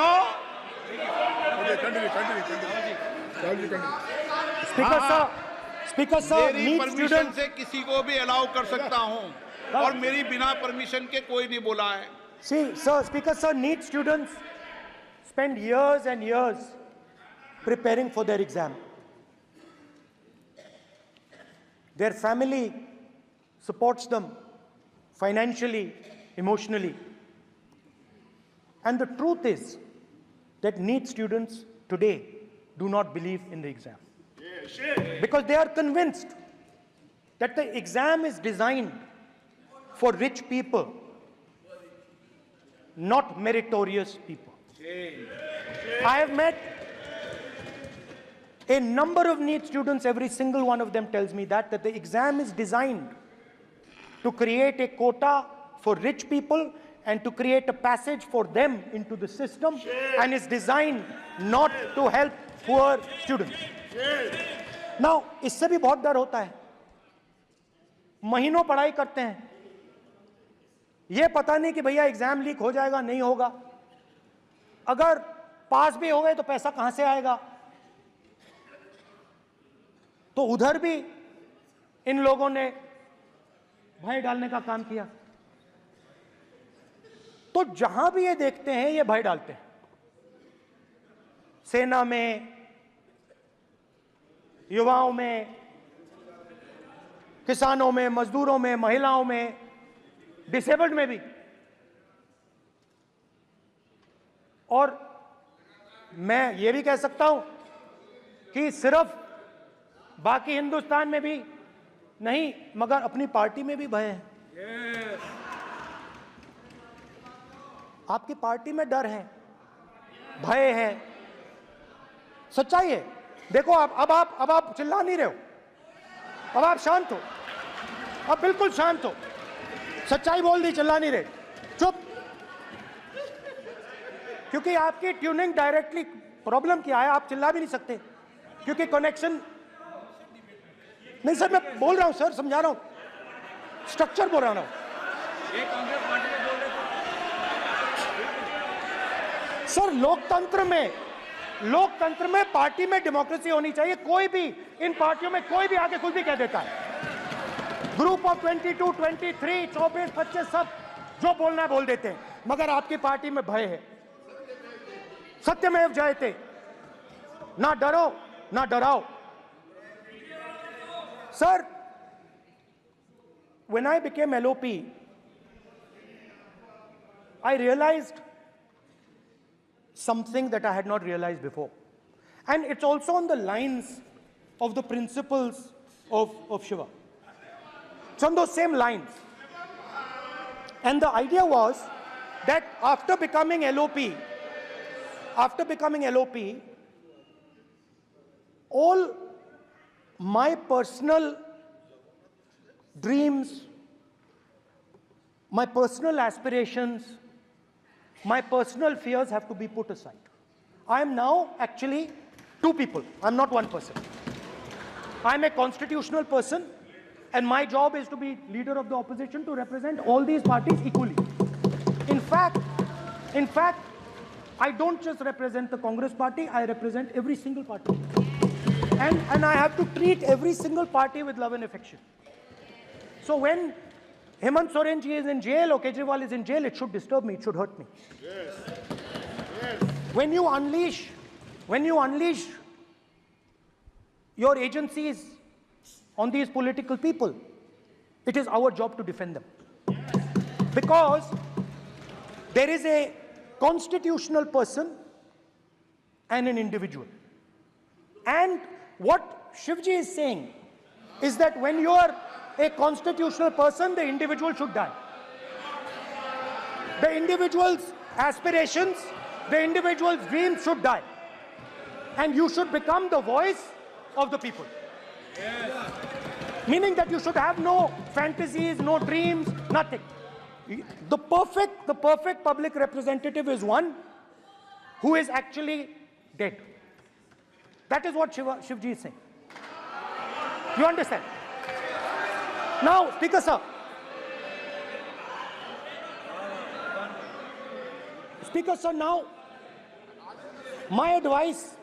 Speaker 2: स्पीकर सर,
Speaker 1: मेरी परमिशन से किसी को भी अलाउ कर सकता हूं और मेरी बिना परमिशन के कोई नहीं बोला है।
Speaker 2: See, sir, Speaker sir, NEET students spend years and years preparing for their exam. Their family supports them financially, emotionally. And the truth is that NEET students today do not believe in the exam. Because they are convinced that the exam is designed for rich people, not meritorious people. I have met a number of NEET students, every single one of them tells me that the exam is designed to create a quota for rich people and to create a passage for them into the system, and is designed not to help poor students. Now, इससे भी बहुत डर होता है। महीनों पढ़ाई करते हैं, ये पता नहीं कि भैया एग्जाम लीक हो जाएगा, नहीं होगा। अगर पास भी हो गए तो पैसा कहां से आएगा? तो उधर भी इन लोगों ने भय डालने का काम किया। तो जहां भी ये देखते हैं ये भय डालते हैं। सेना में, युवाओं में, किसानों में, मजदूरों में, महिलाओं में, डिसेबल्ड में भी। और मैं ये भी कह सकता हूं कि सिर्फ बाकी हिंदुस्तान में भी नहीं, मगर अपनी पार्टी में भी भय है। आपकी पार्टी में डर है, भय है, सच्चाई है। देखो अब आप चिल्ला नहीं रहे हो, अब आप शांत हो, अब बिल्कुल शांत हो। सच्चाई बोल दी, चिल्ला नहीं रहे, चुप। क्योंकि आपकी ट्यूनिंग डायरेक्टली, प्रॉब्लम क्या है, आप चिल्ला भी नहीं सकते क्योंकि कनेक्शन नहीं। सर मैं बोल रहा हूं, सर समझा रहा हूं, स्ट्रक्चर बोल रहा हूं। सर लोकतंत्र में पार्टी में डेमोक्रेसी होनी चाहिए। कोई भी इन पार्टियों में कोई भी आके कुछ भी कह देता है। ग्रुप ऑफ 22, 23, 24, 25 सब जो बोलना है बोल देते हैं, मगर आपकी पार्टी में भय है। सत्यमेव जयते, ना डरो ना डराओ। Sir, when I became LOP, I realized something that I had not realized before. And it's also on the lines of the principles of Shiva. It's on those same lines. And the idea was that after becoming LOP, all my personal dreams, my personal aspirations, my personal fears have to be put aside. I am now actually two people. I'm not one person. I'm a constitutional person, and my job is to be leader of the opposition, to represent all these parties equally. In fact, I don't just represent the Congress party, I represent every single party. And I have to treat every single party with love and affection. So when Hemant Soren ji is in jail or Kejriwal is in jail, it should disturb me, it should hurt me. Yes. Yes. When you unleash your agencies on these political people, it is our job to defend them. Because there is a constitutional person and an individual. And what Shivji is saying is that when you are a constitutional person, the individual should die. The individual's aspirations, the individual's dreams should die. And you should become the voice of the people. Yes. Meaning that you should have no fantasies, no dreams, nothing. The perfect public representative is one who is actually dead. That is what Shivji is saying. You understand? Now, Speaker sir. Speaker sir, now, my advice.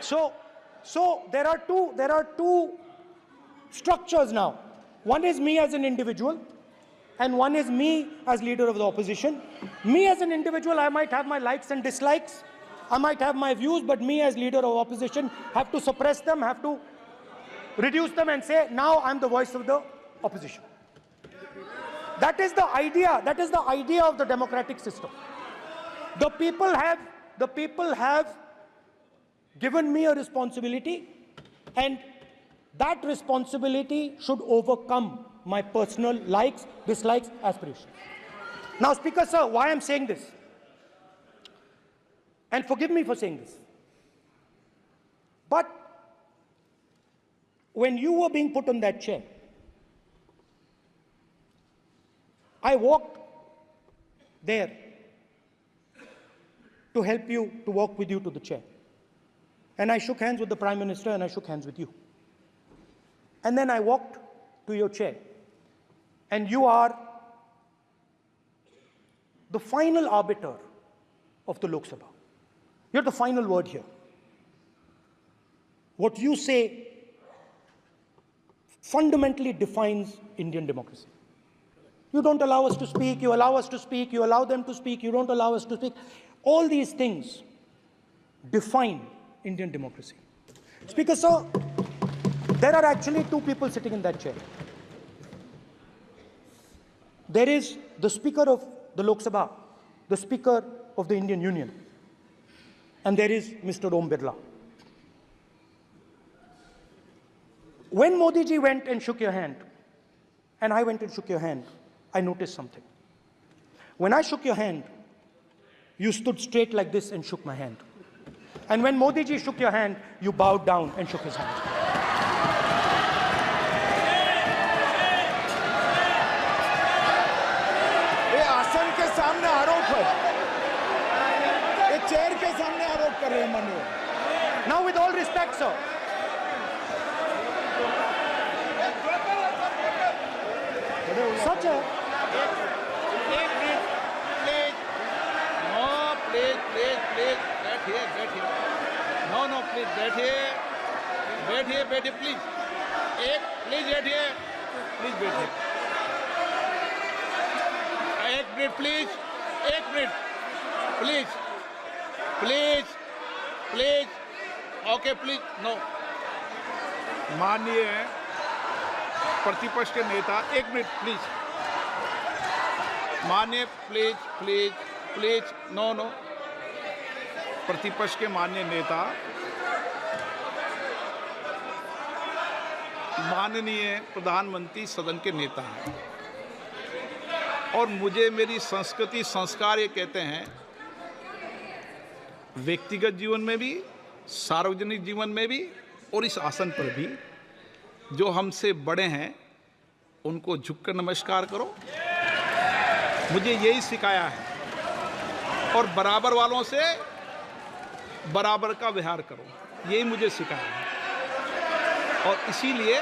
Speaker 2: So there are two structures now. One is me as an individual, and one is me as leader of the opposition. Me as an individual, I might have my likes and dislikes, I might have my views, but me as leader of opposition have to suppress them, have to reduce them and say, now I'm the voice of the opposition. That is the idea of the democratic system. The people have given me a responsibility, and that responsibility should overcome my personal likes, dislikes, aspirations. Now, Speaker sir, why I'm saying this, and forgive me for saying this, but when you were being put on that chair, I walked there to help you, to walk with you to the chair. And I shook hands with the Prime Minister, and I shook hands with you. And then I walked to your chair. And you are the final arbiter of the Lok Sabha. You're the final word here. What you say fundamentally defines Indian democracy. You don't allow us to speak, you allow us to speak, you allow them to speak, you don't allow us to speak. All these things define Indian democracy. Speaker sir, there are actually two people sitting in that chair. There is the Speaker of the Lok Sabha, the Speaker of the Indian Union, and there is Mr. Om Birla. When Modi ji went and shook your hand, and I went and shook your hand, I noticed something. When I shook your hand, you stood straight like this and shook my hand. And when Modi ji shook your hand, you bowed down and shook his hand.
Speaker 7: ये आसन के सामने आरोप है, ये chair के सामने आरोप कर रहे हैं माननीय।
Speaker 2: Now, with all respect, sir. Such a...
Speaker 1: बैठिए, प्लीज। प्लीज बैठिए, एक minute please, okay please, no. माननीय प्रतिपक्ष के नेता, एक मिनट प्लीज, माननीय प्लीज, नो। प्रतिपक्ष के माननीय नेता, माननीय प्रधानमंत्री सदन के नेता हैं, और मुझे मेरी संस्कृति संस्कार ये कहते हैं, व्यक्तिगत जीवन में भी, सार्वजनिक जीवन में भी, और इस आसन पर भी, जो हमसे बड़े हैं उनको झुककर नमस्कार करो। मुझे यही सिखाया है, और बराबर वालों से बराबर का व्यवहार करो, यही मुझे सिखाया है। और इसीलिए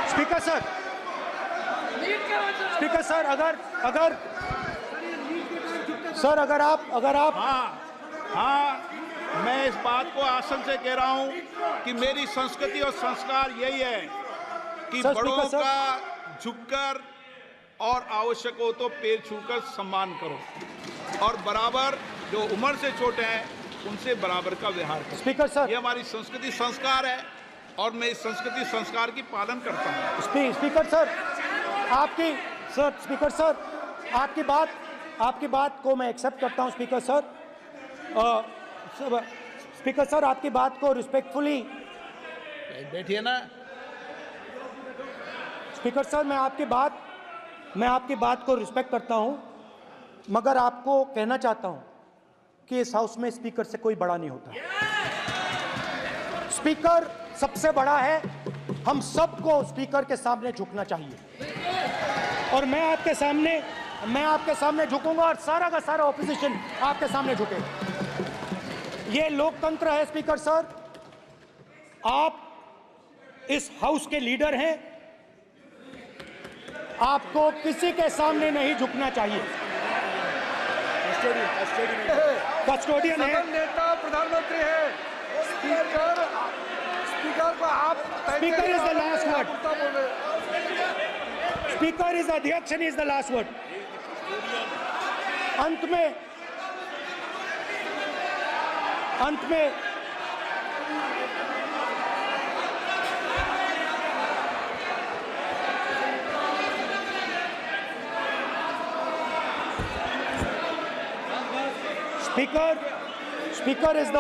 Speaker 2: स्पीकर सर, अगर आप
Speaker 1: हाँ, मैं इस बात को आसन से कह रहा हूं कि मेरी संस्कृति और संस्कार यही है कि बड़ों का झुककर और आवश्यक हो तो पैर छूकर सम्मान करो, और बराबर जो उम्र से छोटे हैं उनसे बराबर का व्यवहार करो।
Speaker 2: स्पीकर सर,
Speaker 1: ये हमारी संस्कृति संस्कार है, और मैं इस संस्कृति संस्कार की पालन करता हूँ।
Speaker 2: स्पीकर सर, आपकी बात को मैं एक्सेप्ट करता हूँ। स्पीकर सर, आपकी बात को रिस्पेक्टफुली,
Speaker 1: बैठिए ना।
Speaker 2: स्पीकर सर, मैं आपकी बात को रिस्पेक्ट करता हूं, मगर आपको कहना चाहता हूं कि इस हाउस में स्पीकर से कोई बड़ा नहीं होता। स्पीकर सबसे बड़ा है, हम सबको स्पीकर के सामने झुकना चाहिए और मैं आपके सामने झुकूंगा और सारा का सारा ऑपोजिशन आपके सामने झुकेगा। ये लोकतंत्र है स्पीकर सर, आप इस हाउस के लीडर हैं, आपको किसी के सामने नहीं झुकना चाहिए। कस्टोडियन है,
Speaker 9: नेता प्रधानमंत्री है, स्पीकर को आप
Speaker 2: speaker is the last word, speaker is अध्यक्ष and is the last word. अंत में Speaker is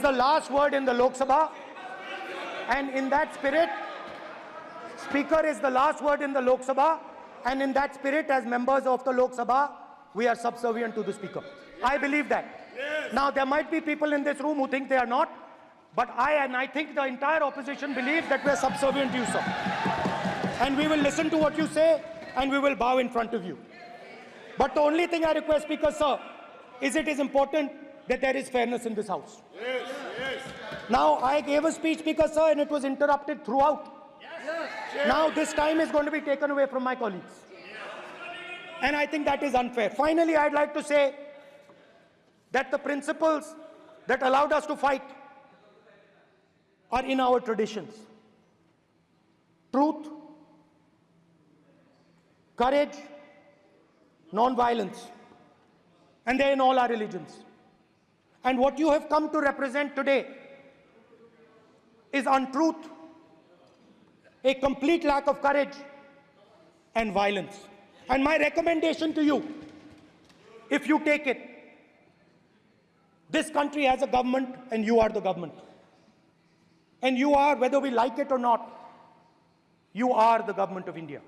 Speaker 2: the last word in the Lok Sabha, and in that spirit, Speaker is the last word in the Lok Sabha, and in that spirit, as members of the Lok Sabha, we are subservient to the Speaker. I believe that. Yes. Now, there might be people in this room who think they are not, but I think the entire opposition believes that we are subservient to you, sir. And we will listen to what you say, and we will bow in front of you. But the only thing I request, Speaker, sir, is it is important that there is fairness in this house. Yes, yes. Now, I gave a speech, Speaker, sir, and it was interrupted throughout. Yes. Now, this time is going to be taken away from my colleagues. And I think that is unfair. Finally, I'd like to say that the principles that allowed us to fight are in our traditions. Truth, courage, non-violence. And they're in all our religions. And what you have come to represent today is untruth, a complete lack of courage, and violence. And my recommendation to you, if you take it, this country has a government and you are the government. And you are, whether we like it or not, you are the government of India.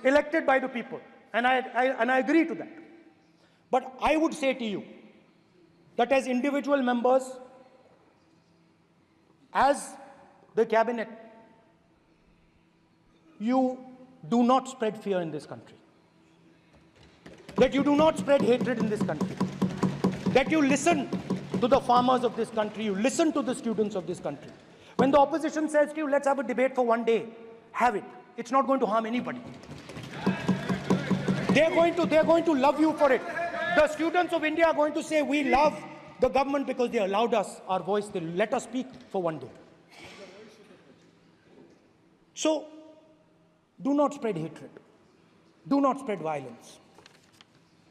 Speaker 2: Elected by the people. And I agree to that. But I would say to you that as individual members, as the cabinet, you do not spread fear in this country. That you do not spread hatred in this country. That you listen to the farmers of this country, you listen to the students of this country. When the opposition says to you, let's have a debate for one day, have it. It's not going to harm anybody. They're going to love you for it. The students of India are going to say, we love the government because they allowed us our voice, they let us speak for one day. So, do not spread hatred. Do not spread violence.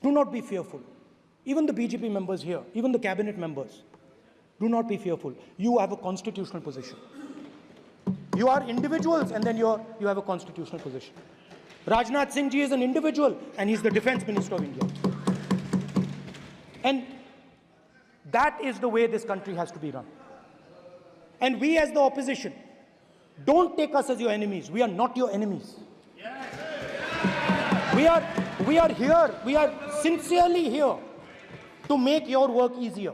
Speaker 2: Do not be fearful. Even the BJP members here, even the cabinet members, do not be fearful. You have a constitutional position. You are individuals and then you have a constitutional position. Rajnath Singh ji is an individual and he's the Defense Minister of India. And that is the way this country has to be run. And we as the opposition, don't take us as your enemies. We are not your enemies. We are here, we are sincerely here to make your work easier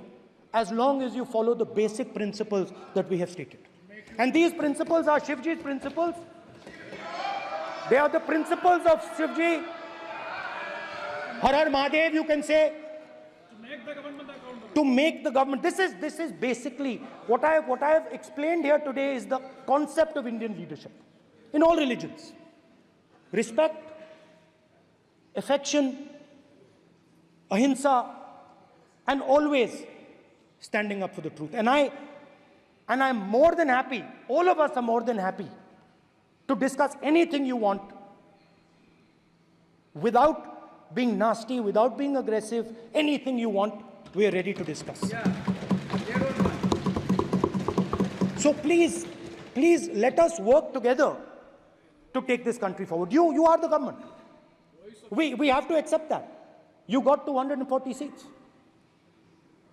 Speaker 2: as long as you follow the basic principles that we have stated. And these principles are Shivji's principles. They are the principles of Shivji. Har Har Mahadev, you can say. To make the government. This is basically what I have explained here today is the concept of Indian leadership in all religions. Respect, affection, ahimsa, and always standing up for the truth. And I'm more than happy, all of us are more than happy to discuss anything you want without being nasty, without being aggressive, anything you want, we are ready to discuss. So please let us work together to take this country forward. You are the government. We have to accept that. You got 240 seats.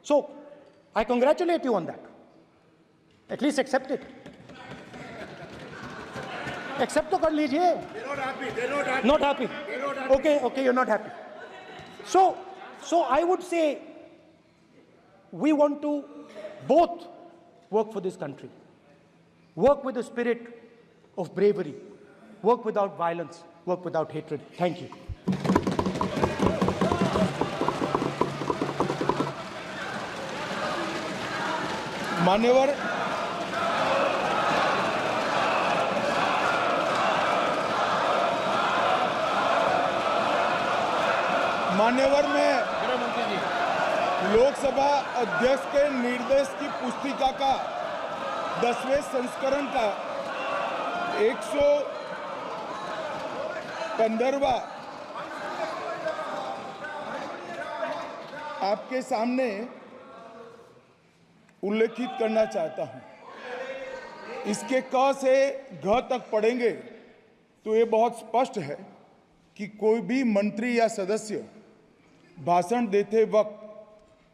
Speaker 2: So I congratulate you on that. At least accept it. Accept to kar lijiye. They're not happy. They're not happy. Not happy. They're not happy. Okay, you're not happy. So I would say we want to both work for this country. Work with the spirit of bravery. Work without violence. Work without hatred. Thank you.
Speaker 7: मान्यवर में लोकसभा अध्यक्ष के निर्देश की पुस्तिका का 10वें संस्करण का 115वां आपके सामने उल्लेखित करना चाहता हूं। इसके क से घ तक पढ़ेंगे तो ये बहुत स्पष्ट है कि कोई भी मंत्री या सदस्य भाषण देते वक्त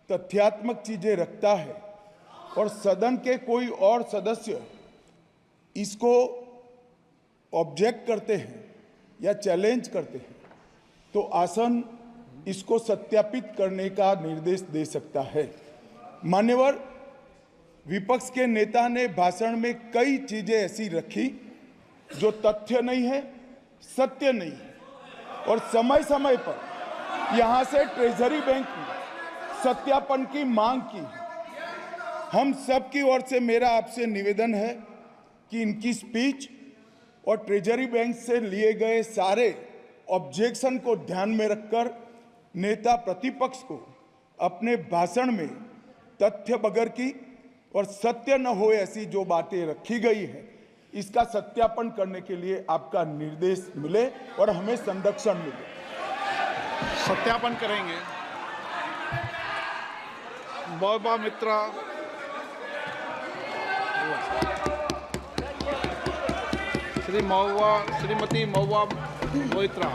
Speaker 7: तथ्यात्मक चीजें रखता है और सदन के कोई और सदस्य इसको ऑब्जेक्ट करते हैं या चैलेंज करते हैं तो आसन इसको सत्यापित करने का निर्देश दे सकता है। मान्यवर, विपक्ष के नेता ने भाषण में कई चीजें ऐसी रखी जो तथ्य नहीं है, सत्य नहीं है और समय समय पर यहां से ट्रेजरी बैंक ने सत्यापन की मांग की। हम सब की ओर से मेरा आपसे निवेदन है कि इनकी स्पीच और ट्रेजरी बैंक से लिए गए सारे ऑब्जेक्शन को ध्यान में रखकर नेता प्रतिपक्ष को अपने भाषण में तथ्य बगैर की और सत्य न हो ऐसी जो बातें रखी गई है इसका सत्यापन करने के लिए आपका निर्देश मिले और हमें संरक्षण मिले।
Speaker 1: सत्यापन करेंगे। महोबा मित्रा, श्रीमती महुआ मोइत्रा।